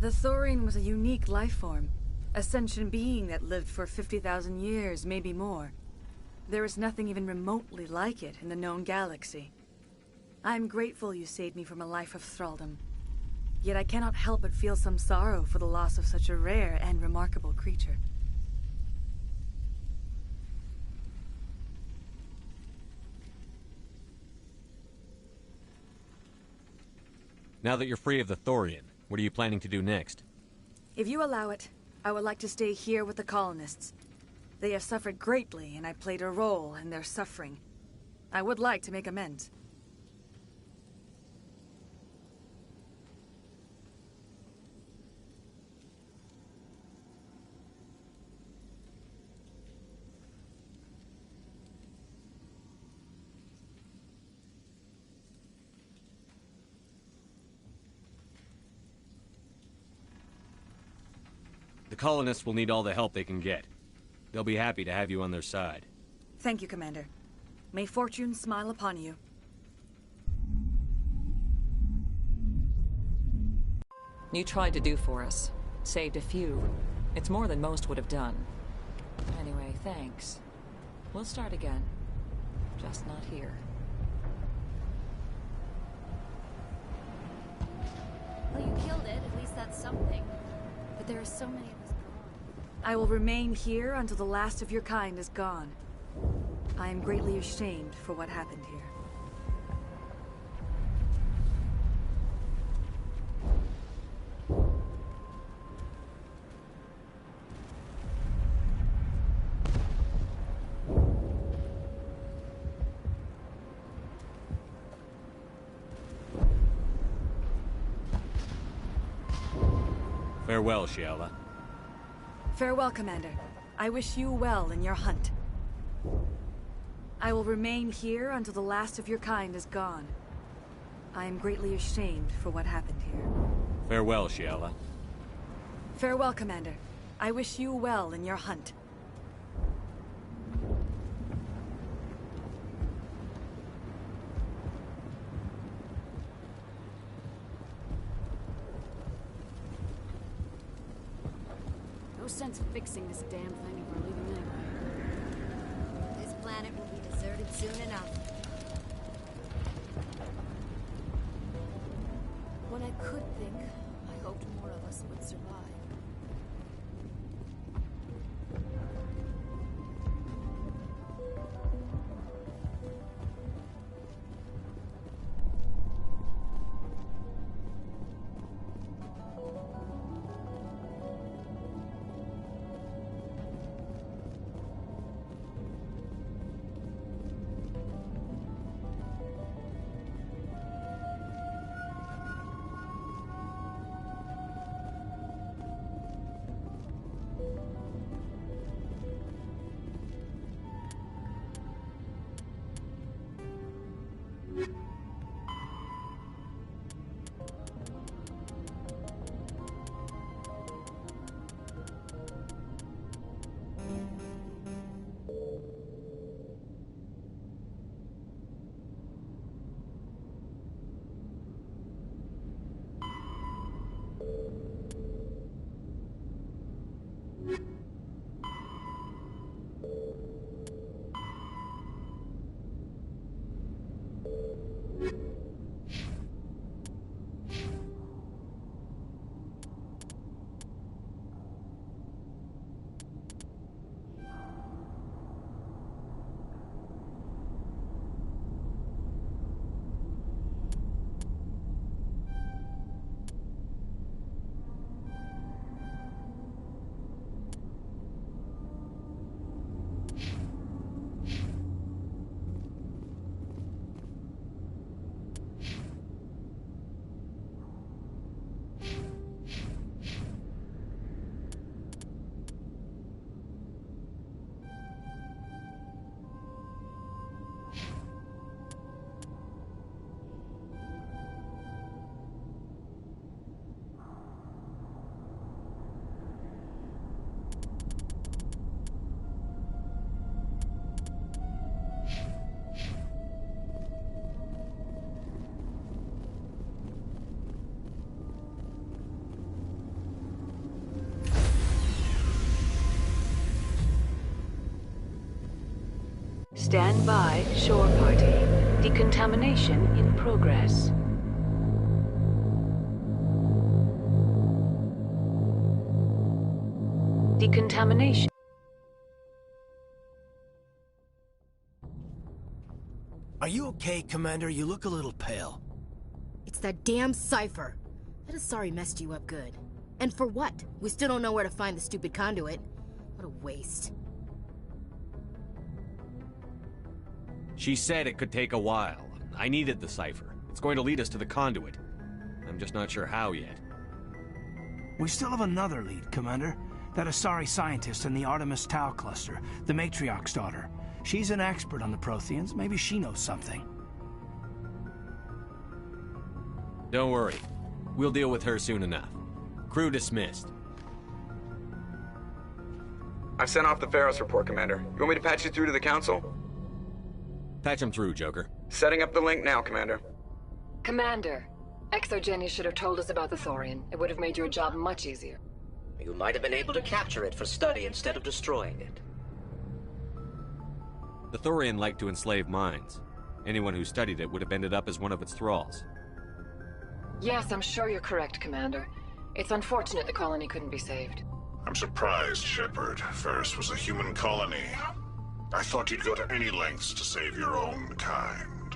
The Thorian was a unique life form. A sentient being that lived for 50,000 years, maybe more. There is nothing even remotely like it in the known galaxy. I am grateful you saved me from a life of thraldom. Yet I cannot help but feel some sorrow for the loss of such a rare and remarkable creature. Now that you're free of the Thorian, what are you planning to do next? If you allow it, I would like to stay here with the colonists. They have suffered greatly, and I played a role in their suffering. I would like to make amends. The colonists will need all the help they can get. They'll be happy to have you on their side. Thank you, Commander. May fortune smile upon you. You tried to do for us. Saved a few. It's more than most would have done. Anyway, thanks. We'll start again. Just not here. Well, you killed it. At least that's something. But there are so many of us gone. I will remain here until the last of your kind is gone. I am greatly ashamed for what happened here. Farewell, Shiala. Farewell, Commander. I wish you well in your hunt. I will remain here until the last of your kind is gone. I am greatly ashamed for what happened here. Farewell, Shiala. Farewell, Commander. I wish you well in your hunt. No sense fixing this damn thing if we're leaving anyway. This planet will be deserted soon enough. When I could think, I hoped more of us would survive. Stand by, shore party. Decontamination in progress. Decontamination. Are you okay, Commander? You look a little pale. It's that damn cipher. That Asari messed you up good. And for what? We still don't know where to find the stupid conduit. What a waste. She said it could take a while. I needed the cipher. It's going to lead us to the conduit. I'm just not sure how yet. We still have another lead, Commander. That Asari scientist in the Artemis Tau cluster, the Matriarch's daughter. She's an expert on the Protheans. Maybe she knows something. Don't worry. We'll deal with her soon enough. Crew dismissed. I've sent off the Pharos report, Commander. You want me to patch you through to the Council? Patch him through, Joker. Setting up the link now, Commander. Commander, ExoGeni should have told us about the Thorian. It would have made your job much easier. You might have been able to capture it for study instead of destroying it. The Thorian liked to enslave minds. Anyone who studied it would have ended up as one of its thralls. Yes, I'm sure you're correct, Commander. It's unfortunate the colony couldn't be saved. I'm surprised, Shepard. Ferris was a human colony. I thought you'd go to any lengths to save your own kind.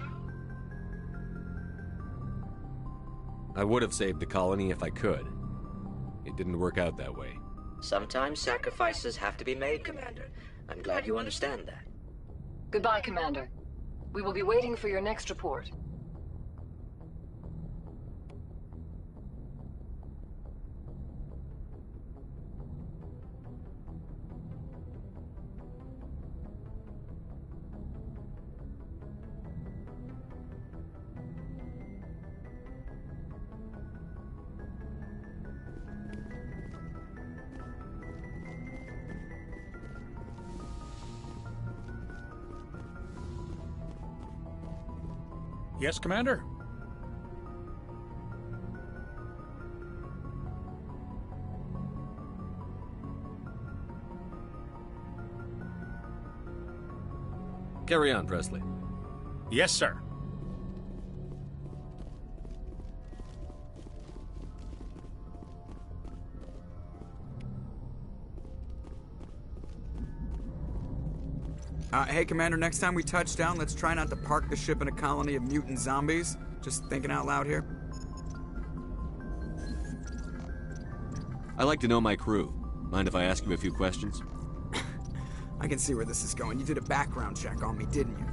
I would have saved the colony if I could. It didn't work out that way. Sometimes sacrifices have to be made, Commander. I'm glad you understand that. Goodbye, Commander. We will be waiting for your next report. Yes, Commander? Carry on, Presley. Yes, sir. Hey, Commander, next time we touch down, let's try not to park the ship in a colony of mutant zombies. Just thinking out loud here. I like to know my crew. Mind if I ask you a few questions? I can see where this is going. You did a background check on me, didn't you?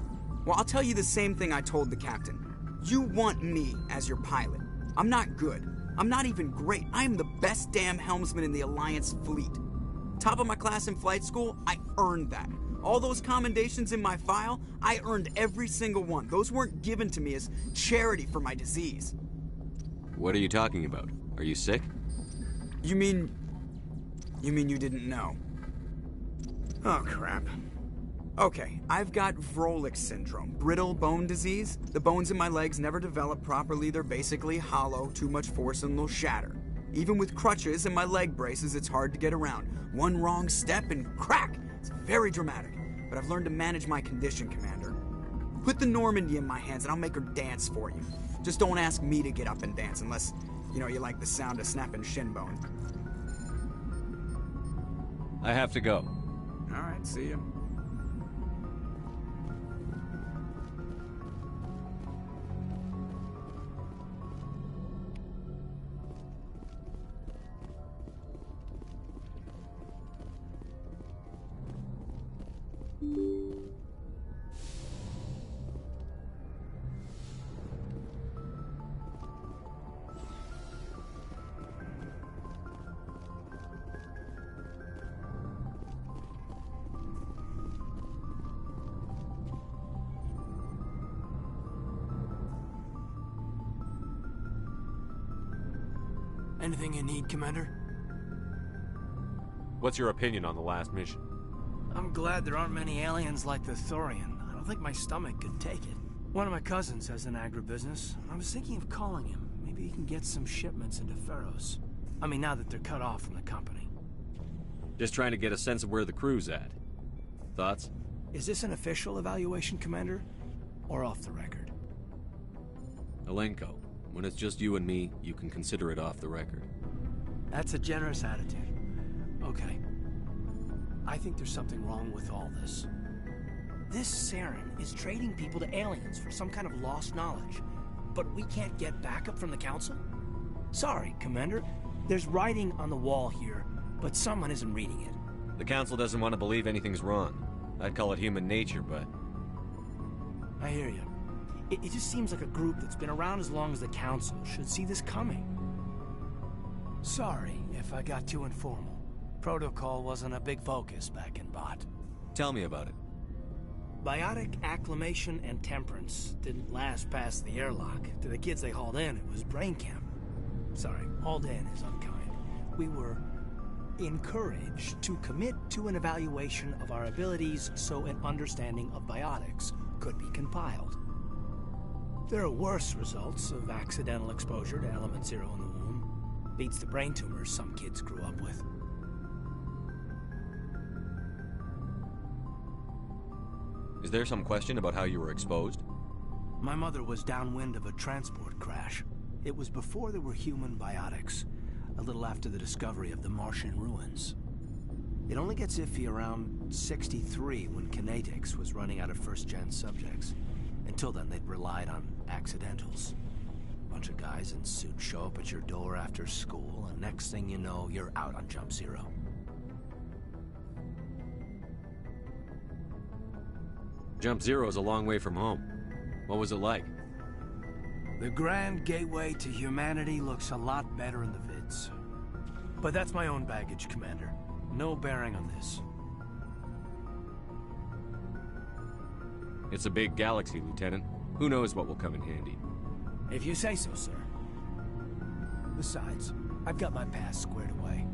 Well, I'll tell you the same thing I told the captain. You want me as your pilot. I'm not good. I'm not even great. I am the best damn helmsman in the Alliance fleet. Top of my class in flight school, I earned that. All those commendations in my file, I earned every single one. Those weren't given to me as charity for my disease. What are you talking about? Are you sick? You mean you didn't know? Oh, crap. Okay, I've got Vrolik syndrome, brittle bone disease. The bones in my legs never develop properly. They're basically hollow, too much force and they'll shatter. Even with crutches and my leg braces, it's hard to get around. One wrong step and crack! It's very dramatic, but I've learned to manage my condition, Commander. Put the Normandy in my hands and I'll make her dance for you. Just don't ask me to get up and dance unless, you like the sound of snapping shin bones. I have to go. All right, see ya. Anything you need, Commander? What's your opinion on the last mission? I'm glad there aren't many aliens like the Thorian. I don't think my stomach could take it. One of my cousins has an agribusiness. I was thinking of calling him. Maybe he can get some shipments into Pharos. I mean, now that they're cut off from the company. Just trying to get a sense of where the crew's at. Thoughts? Is this an official evaluation, Commander? Or off the record? Alenko, when it's just you and me, you can consider it off the record. That's a generous attitude. Okay. I think there's something wrong with all this. This Saren is trading people to aliens for some kind of lost knowledge. But we can't get backup from the Council? Sorry, Commander. There's writing on the wall here, but someone isn't reading it. The Council doesn't want to believe anything's wrong. I'd call it human nature, but... I hear you. It just seems like a group that's been around as long as the Council should see this coming. Sorry if I got too informal. Protocol wasn't a big focus back in Bot. Tell me about it. Biotic acclimation and temperance didn't last past the airlock. To the kids they hauled in, it was brain camp. Sorry, hauled in is unkind. We were encouraged to commit to an evaluation of our abilities so an understanding of biotics could be compiled. There are worse results of accidental exposure to Element Zero in the womb. Beats the brain tumors some kids grew up with. Is there some question about how you were exposed? My mother was downwind of a transport crash. It was before there were human biotics, a little after the discovery of the Martian ruins. It only gets iffy around 63 when Kinetics was running out of first-gen subjects. Until then, they'd relied on accidentals. Bunch of guys in suits show up at your door after school, and next thing you know, you're out on Jump Zero. Jump Zero is a long way from home. What was it like? The grand gateway to humanity looks a lot better in the vids. But that's my own baggage, Commander. No bearing on this. It's a big galaxy, Lieutenant. Who knows what will come in handy? If you say so, sir. Besides, I've got my past squared away.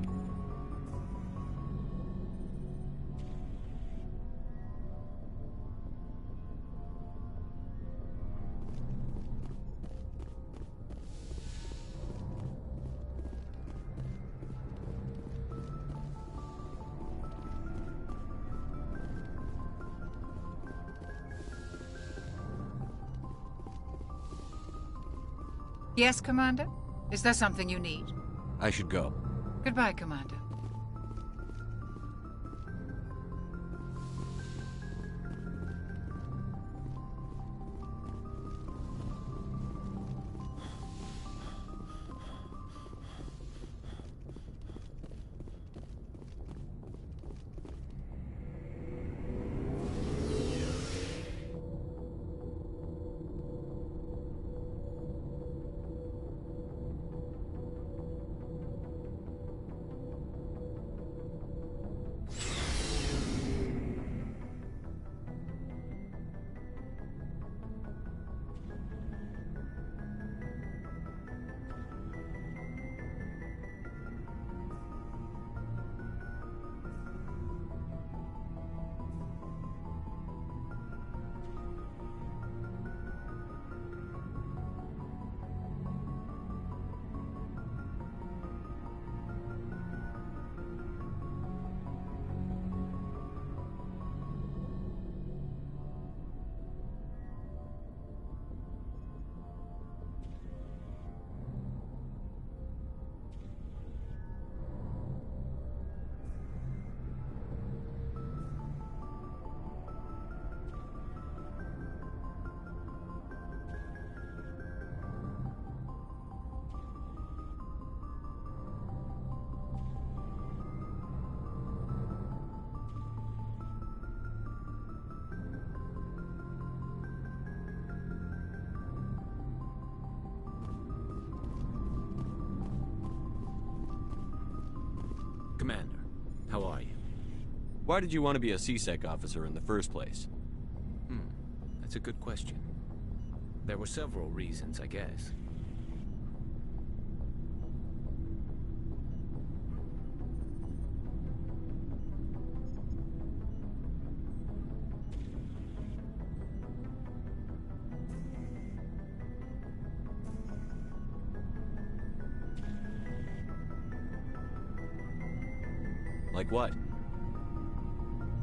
Yes, Commander? Is there something you need? I should go. Goodbye, Commander. Commander, how are you? Why did you want to be a CSEC officer in the first place? That's a good question. There were several reasons, I guess. Like what?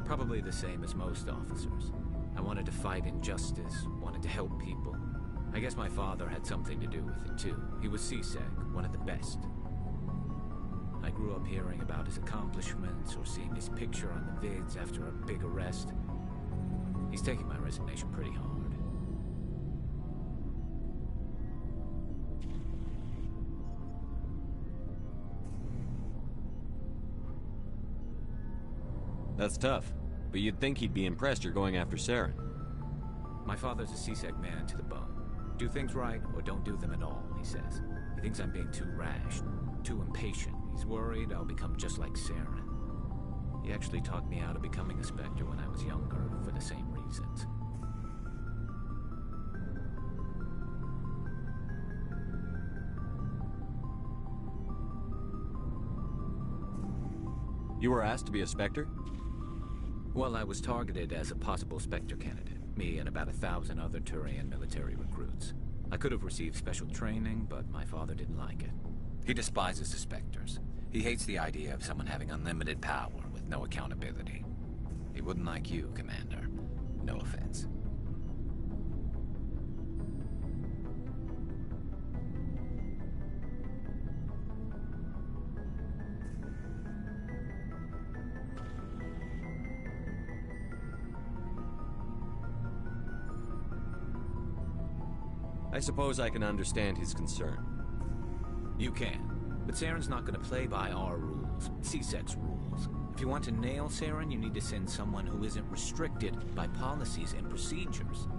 Probably the same as most officers. I wanted to fight injustice, wanted to help people. I guess my father had something to do with it too. He was CSEC, one of the best. I grew up hearing about his accomplishments or seeing his picture on the vids after a big arrest. He's taking my resignation pretty hard. That's tough. But you'd think he'd be impressed you're going after Saren. My father's a CSEC man to the bone. Do things right or don't do them at all, he says. He thinks I'm being too rash, too impatient. He's worried I'll become just like Saren. He actually talked me out of becoming a Spectre when I was younger for the same reasons. You were asked to be a Spectre? Well, I was targeted as a possible Spectre candidate. Me and about 1,000 other Turian military recruits. I could have received special training, but my father didn't like it. He despises the Spectres. He hates the idea of someone having unlimited power with no accountability. He wouldn't like you, Commander. No offense. I suppose I can understand his concern. You can. But Saren's not going to play by our rules, CSEC's rules. If you want to nail Saren, you need to send someone who isn't restricted by policies and procedures.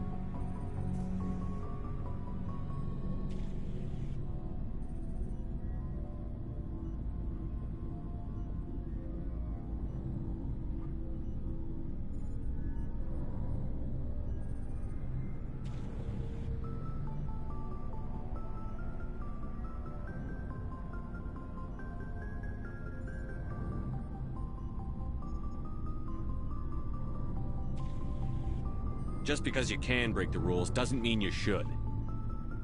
Just because you can break the rules doesn't mean you should.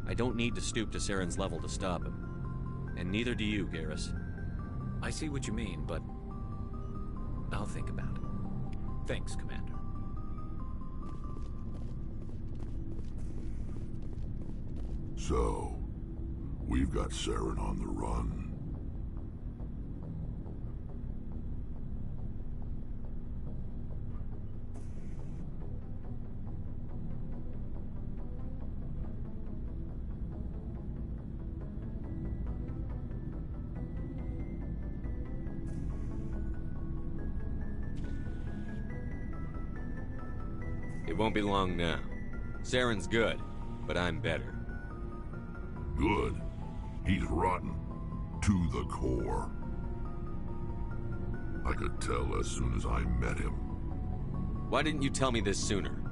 I don't need to stoop to Saren's level to stop him. And neither do you, Garrus. I see what you mean, but I'll think about it. Thanks, Commander. So, we've got Saren on the run. It won't be long now. Saren's good, but I'm better. Good? He's rotten. To the core. I could tell as soon as I met him. Why didn't you tell me this sooner?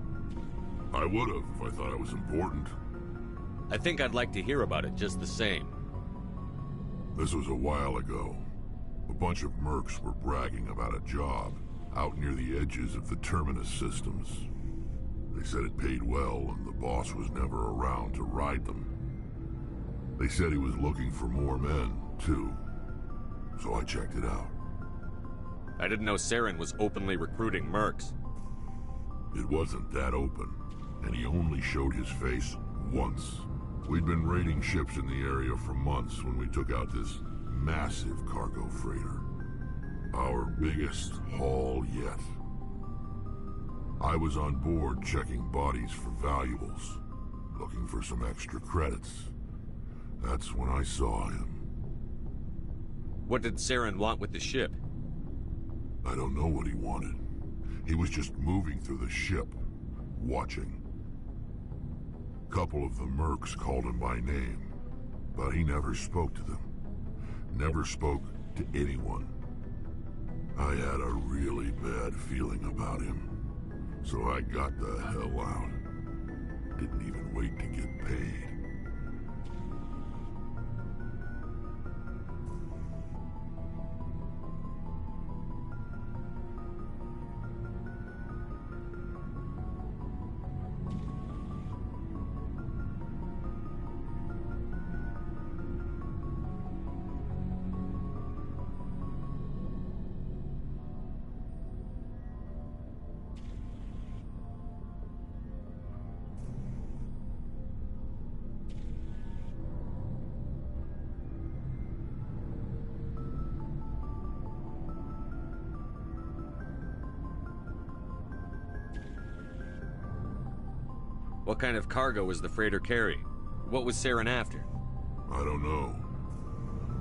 I would've if I thought it was important. I think I'd like to hear about it just the same. This was a while ago. A bunch of mercs were bragging about a job out near the edges of the Terminus systems. They said it paid well and the boss was never around to ride them. They said he was looking for more men, too. So I checked it out. I didn't know Saren was openly recruiting mercs. It wasn't that open, and he only showed his face once. We'd been raiding ships in the area for months when we took out this massive cargo freighter. Our biggest haul yet. I was on board checking bodies for valuables, looking for some extra credits. That's when I saw him. What did Saren want with the ship? I don't know what he wanted. He was just moving through the ship, watching. Couple of the mercs called him by name, but he never spoke to them. Never spoke to anyone. I had a really bad feeling about him. So I got the hell out. Didn't even wait to get paid. What kind of cargo was the freighter carrying? What was Saren after? I don't know.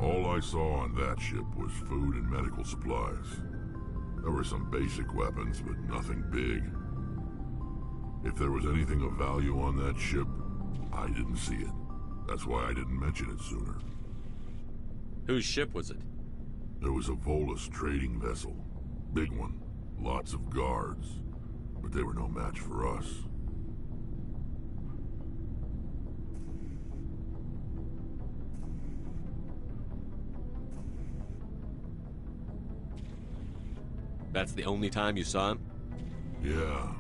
All I saw on that ship was food and medical supplies. There were some basic weapons, but nothing big. If there was anything of value on that ship, I didn't see it. That's why I didn't mention it sooner. Whose ship was it? There was a Volus trading vessel. Big one. Lots of guards. But they were no match for us. That's the only time you saw him? Yeah.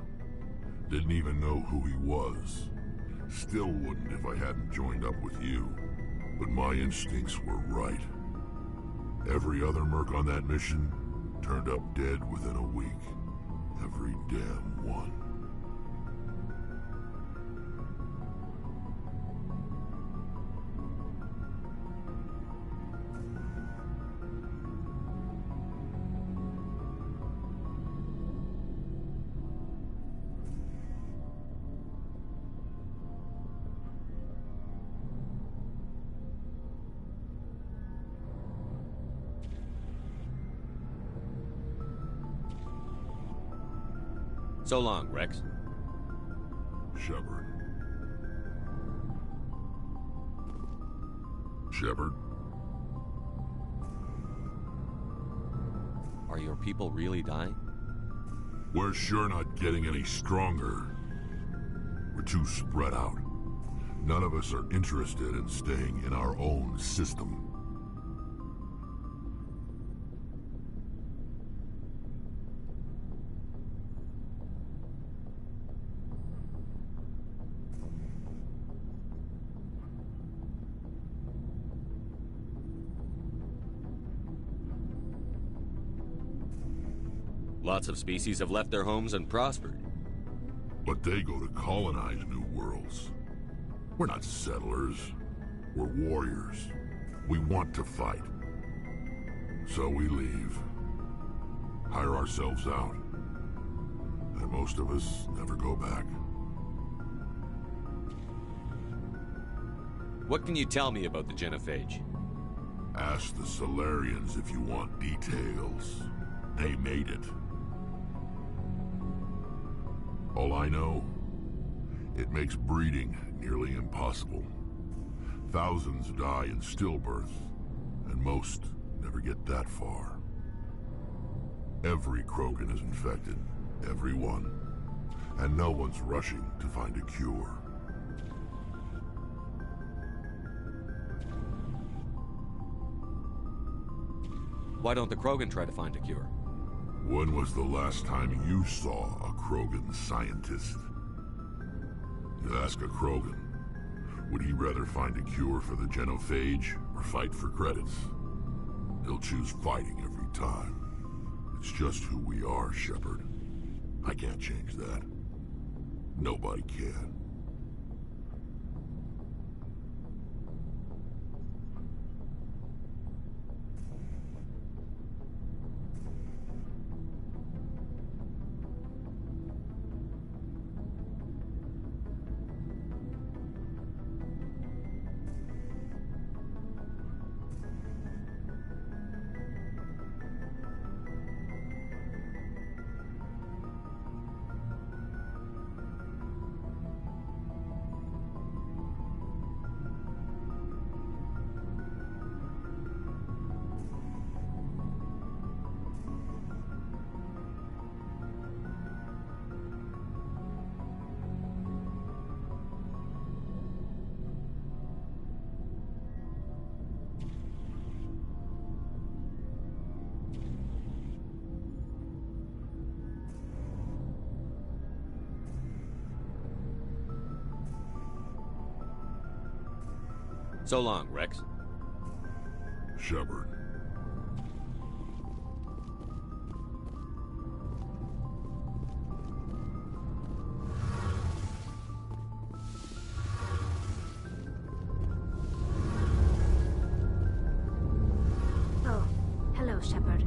Didn't even know who he was. Still wouldn't if I hadn't joined up with you. But my instincts were right. Every other merc on that mission turned up dead within a week. Every damn one. So long, Rex. Shepard. Shepard? Are your people really dying? We're sure not getting any stronger. We're too spread out. None of us are interested in staying in our own system. Lots of species have left their homes and prospered. But they go to colonize new worlds. We're not settlers. We're warriors. We want to fight. So we leave. Hire ourselves out. And most of us never go back. What can you tell me about the genophage? Ask the Solarians if you want details. They made it. All I know, it makes breeding nearly impossible. Thousands die in stillbirth, and most never get that far. Every Krogan is infected, every one, and no one's rushing to find a cure. Why don't the Krogan try to find a cure? When was the last time you saw a Krogan scientist? You ask a Krogan, would he rather find a cure for the genophage or fight for credits? He'll choose fighting every time. It's just who we are, Shepard. I can't change that. Nobody can. So long, Rex. Shepard. Oh, hello, Shepard.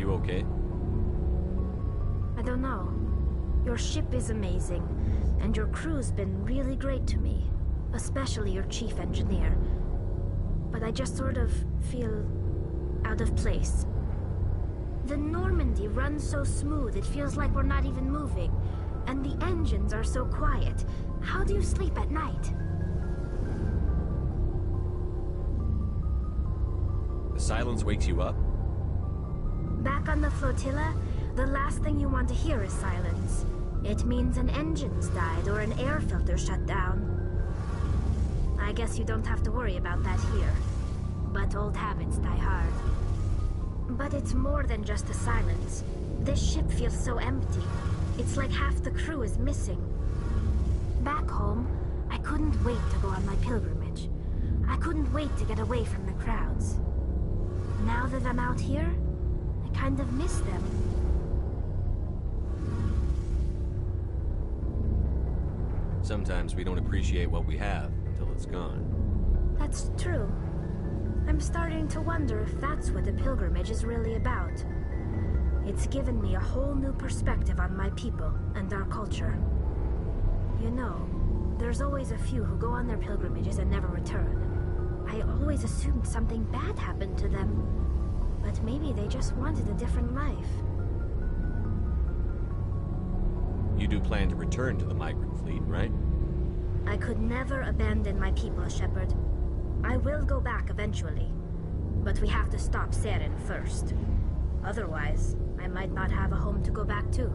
you okay? I don't know. Your ship is amazing, and your crew's been really great to me, especially your chief engineer. But I just sort of feel out of place. The Normandy runs so smooth it feels like we're not even moving, and the engines are so quiet. How do you sleep at night? The silence wakes you up? Back on the flotilla, the last thing you want to hear is silence. It means an engine's died or an air filter shut down. I guess you don't have to worry about that here. But old habits die hard. But it's more than just the silence. This ship feels so empty. It's like half the crew is missing. Back home, I couldn't wait to go on my pilgrimage. I couldn't wait to get away from the crowds. Now that I'm out here, I kind of miss them. Sometimes we don't appreciate what we have until it's gone. That's true. I'm starting to wonder if that's what the pilgrimage is really about. It's given me a whole new perspective on my people and our culture. You know, there's always a few who go on their pilgrimages and never return. I always assumed something bad happened to them. But maybe they just wanted a different life. You do plan to return to the migrant fleet, right? I could never abandon my people, Shepard. I will go back eventually. But we have to stop Saren first. Otherwise, I might not have a home to go back to.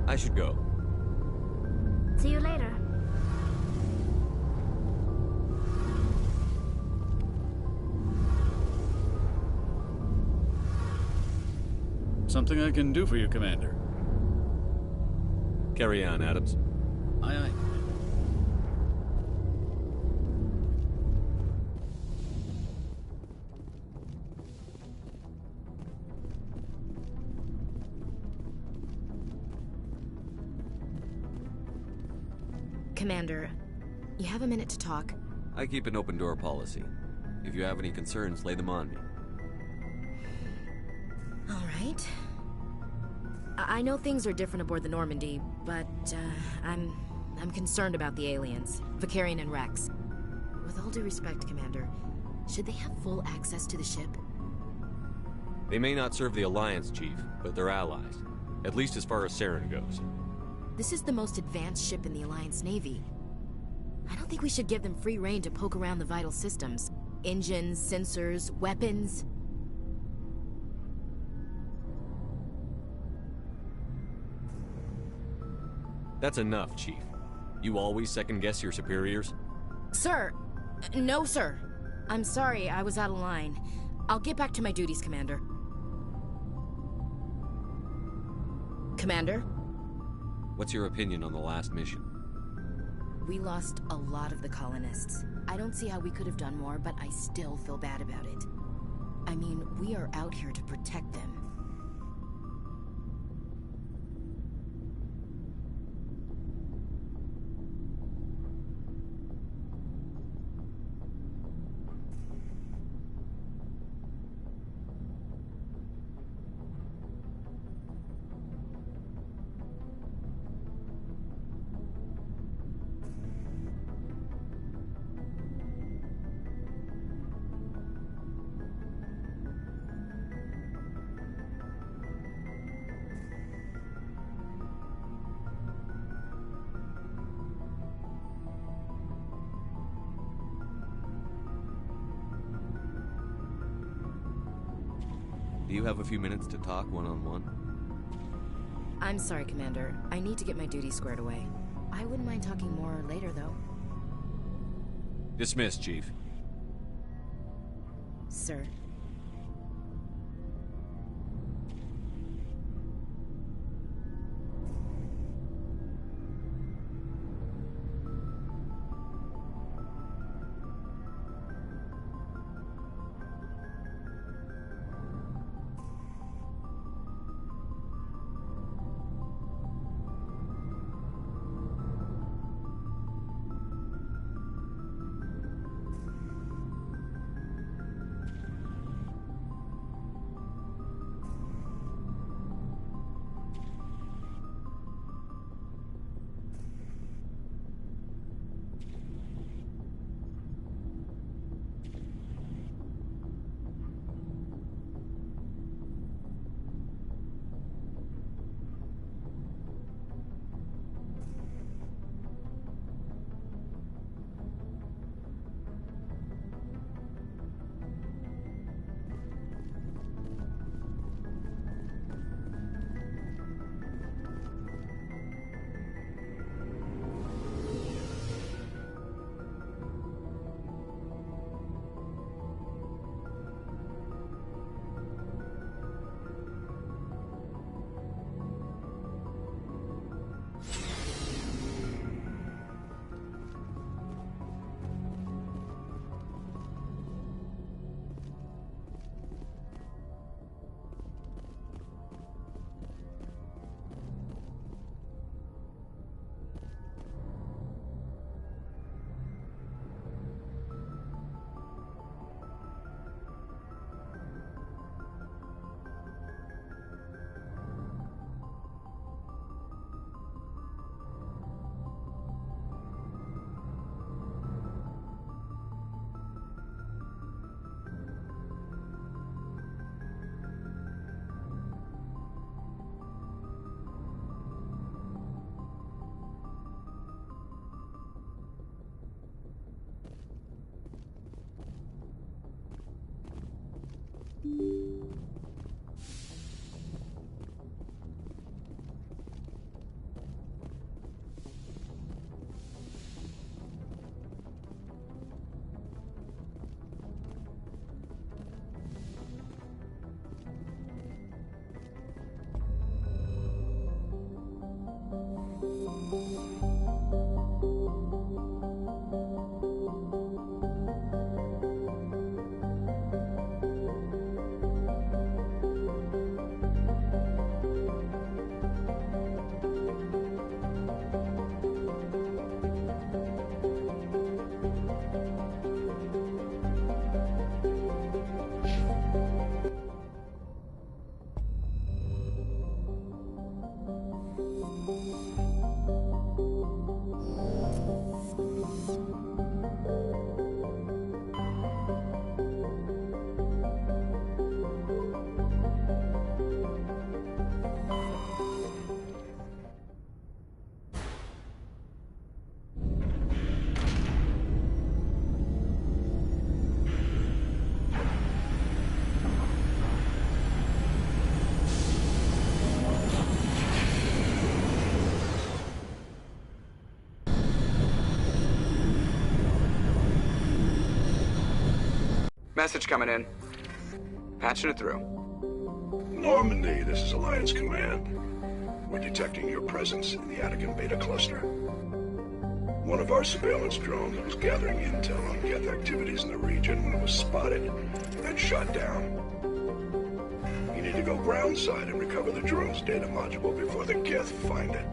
I should go. See you later. Something I can do for you, Commander. Carry on, Adams. Aye, aye. Commander, you have a minute to talk? I keep an open door policy. If you have any concerns, lay them on me. All right. I know things are different aboard the Normandy, but I'm concerned about the aliens, Vicarian and Rex. With all due respect, Commander, should they have full access to the ship? They may not serve the Alliance, Chief, but they're allies. At least as far as Saren goes. This is the most advanced ship in the Alliance Navy. I don't think we should give them free rein to poke around the vital systems. Engines, sensors, weapons. That's enough, Chief. You always second-guess your superiors? Sir! No, sir. I'm sorry, I was out of line. I'll get back to my duties, Commander. Commander? What's your opinion on the last mission? We lost a lot of the colonists. I don't see how we could have done more, but I still feel bad about it. I mean, we are out here to protect them. Do you have a few minutes to talk one-on-one? I'm sorry, Commander. I need to get my duties squared away. I wouldn't mind talking more later, though. Dismissed, Chief. Sir. Message coming in. Patching it through. Normandy, this is Alliance Command. We're detecting your presence in the Attican Beta Cluster. One of our surveillance drones was gathering intel on Geth activities in the region when it was spotted and shot down. You need to go groundside and recover the drone's data module before the Geth find it.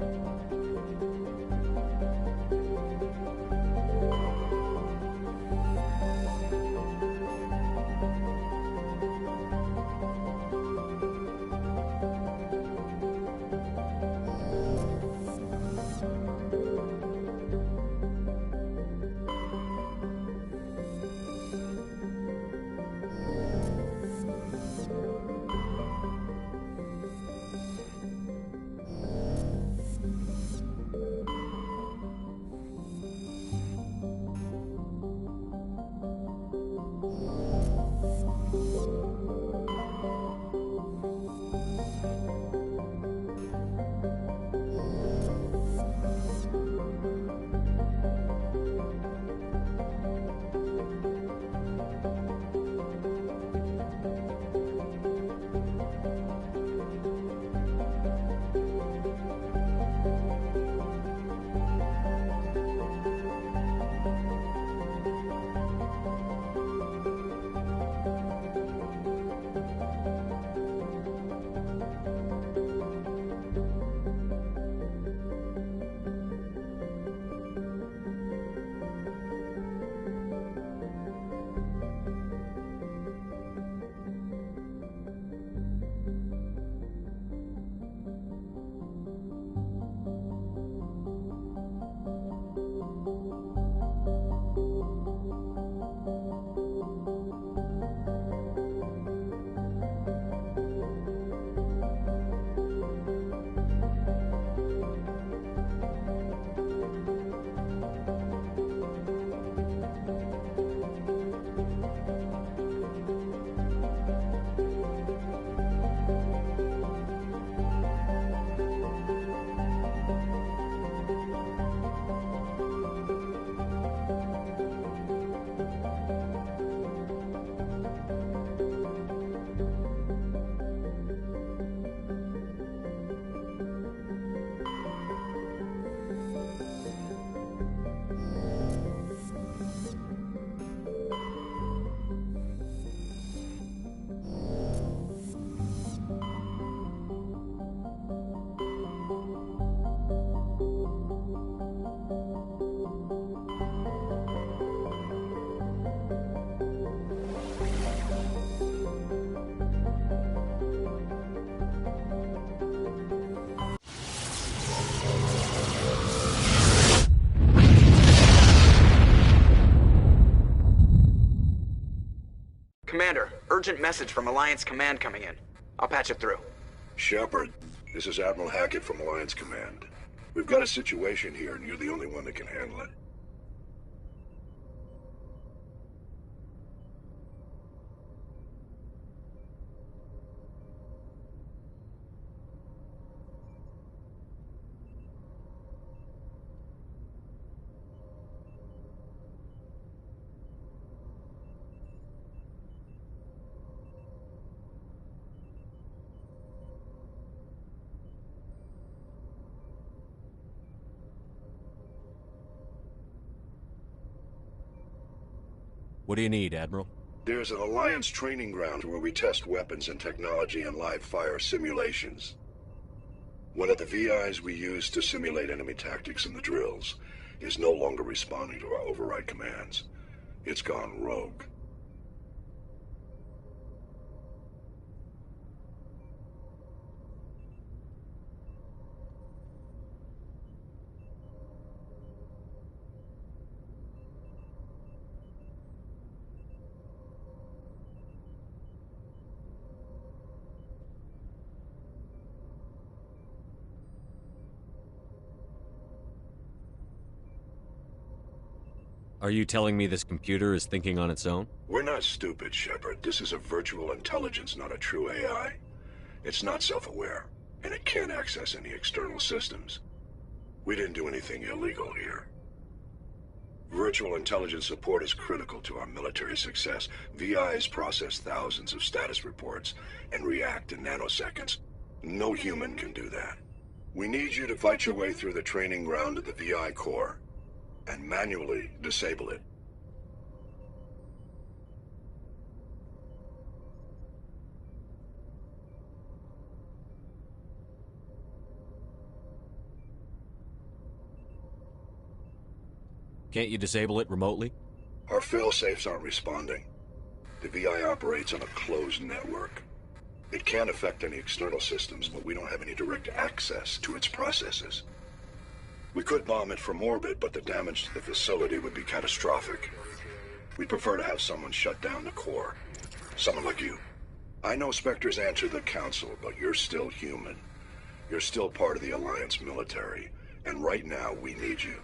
Commander, urgent message from Alliance Command coming in. I'll patch it through. Shepard, this is Admiral Hackett from Alliance Command. We've got a situation here, and you're the only one that can handle it. What do you need, Admiral? There's an Alliance training ground where we test weapons and technology in live fire simulations. One of the VIs we use to simulate enemy tactics in the drills is no longer responding to our override commands. It's gone rogue. Are you telling me this computer is thinking on its own? We're not stupid, Shepard. This is a virtual intelligence, not a true AI. It's not self-aware, and it can't access any external systems. We didn't do anything illegal here. virtual intelligence support is critical to our military success. VIs process thousands of status reports and react in nanoseconds. No human can do that. We need you to fight your way through the training ground of the VI core and manually disable it. Can't you disable it remotely? Our failsafes aren't responding. The VI operates on a closed network. It can affect any external systems, but we don't have any direct access to its processes. We could bomb it from orbit, but the damage to the facility would be catastrophic. We'd prefer to have someone shut down the core. Someone like you. I know Spectres answer the Council, but you're still human. You're still part of the Alliance military, and right now we need you.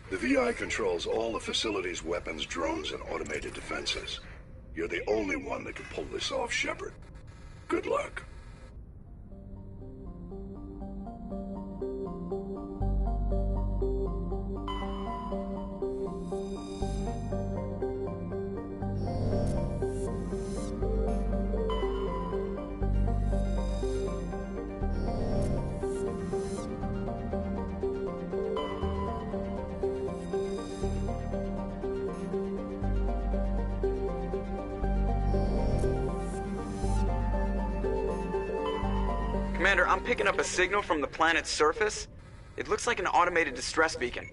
The VI controls all the facility's weapons, drones, and automated defenses. You're the only one that can pull this off, Shepard. Good luck. Commander, I'm picking up a signal from the planet's surface. It looks like an automated distress beacon.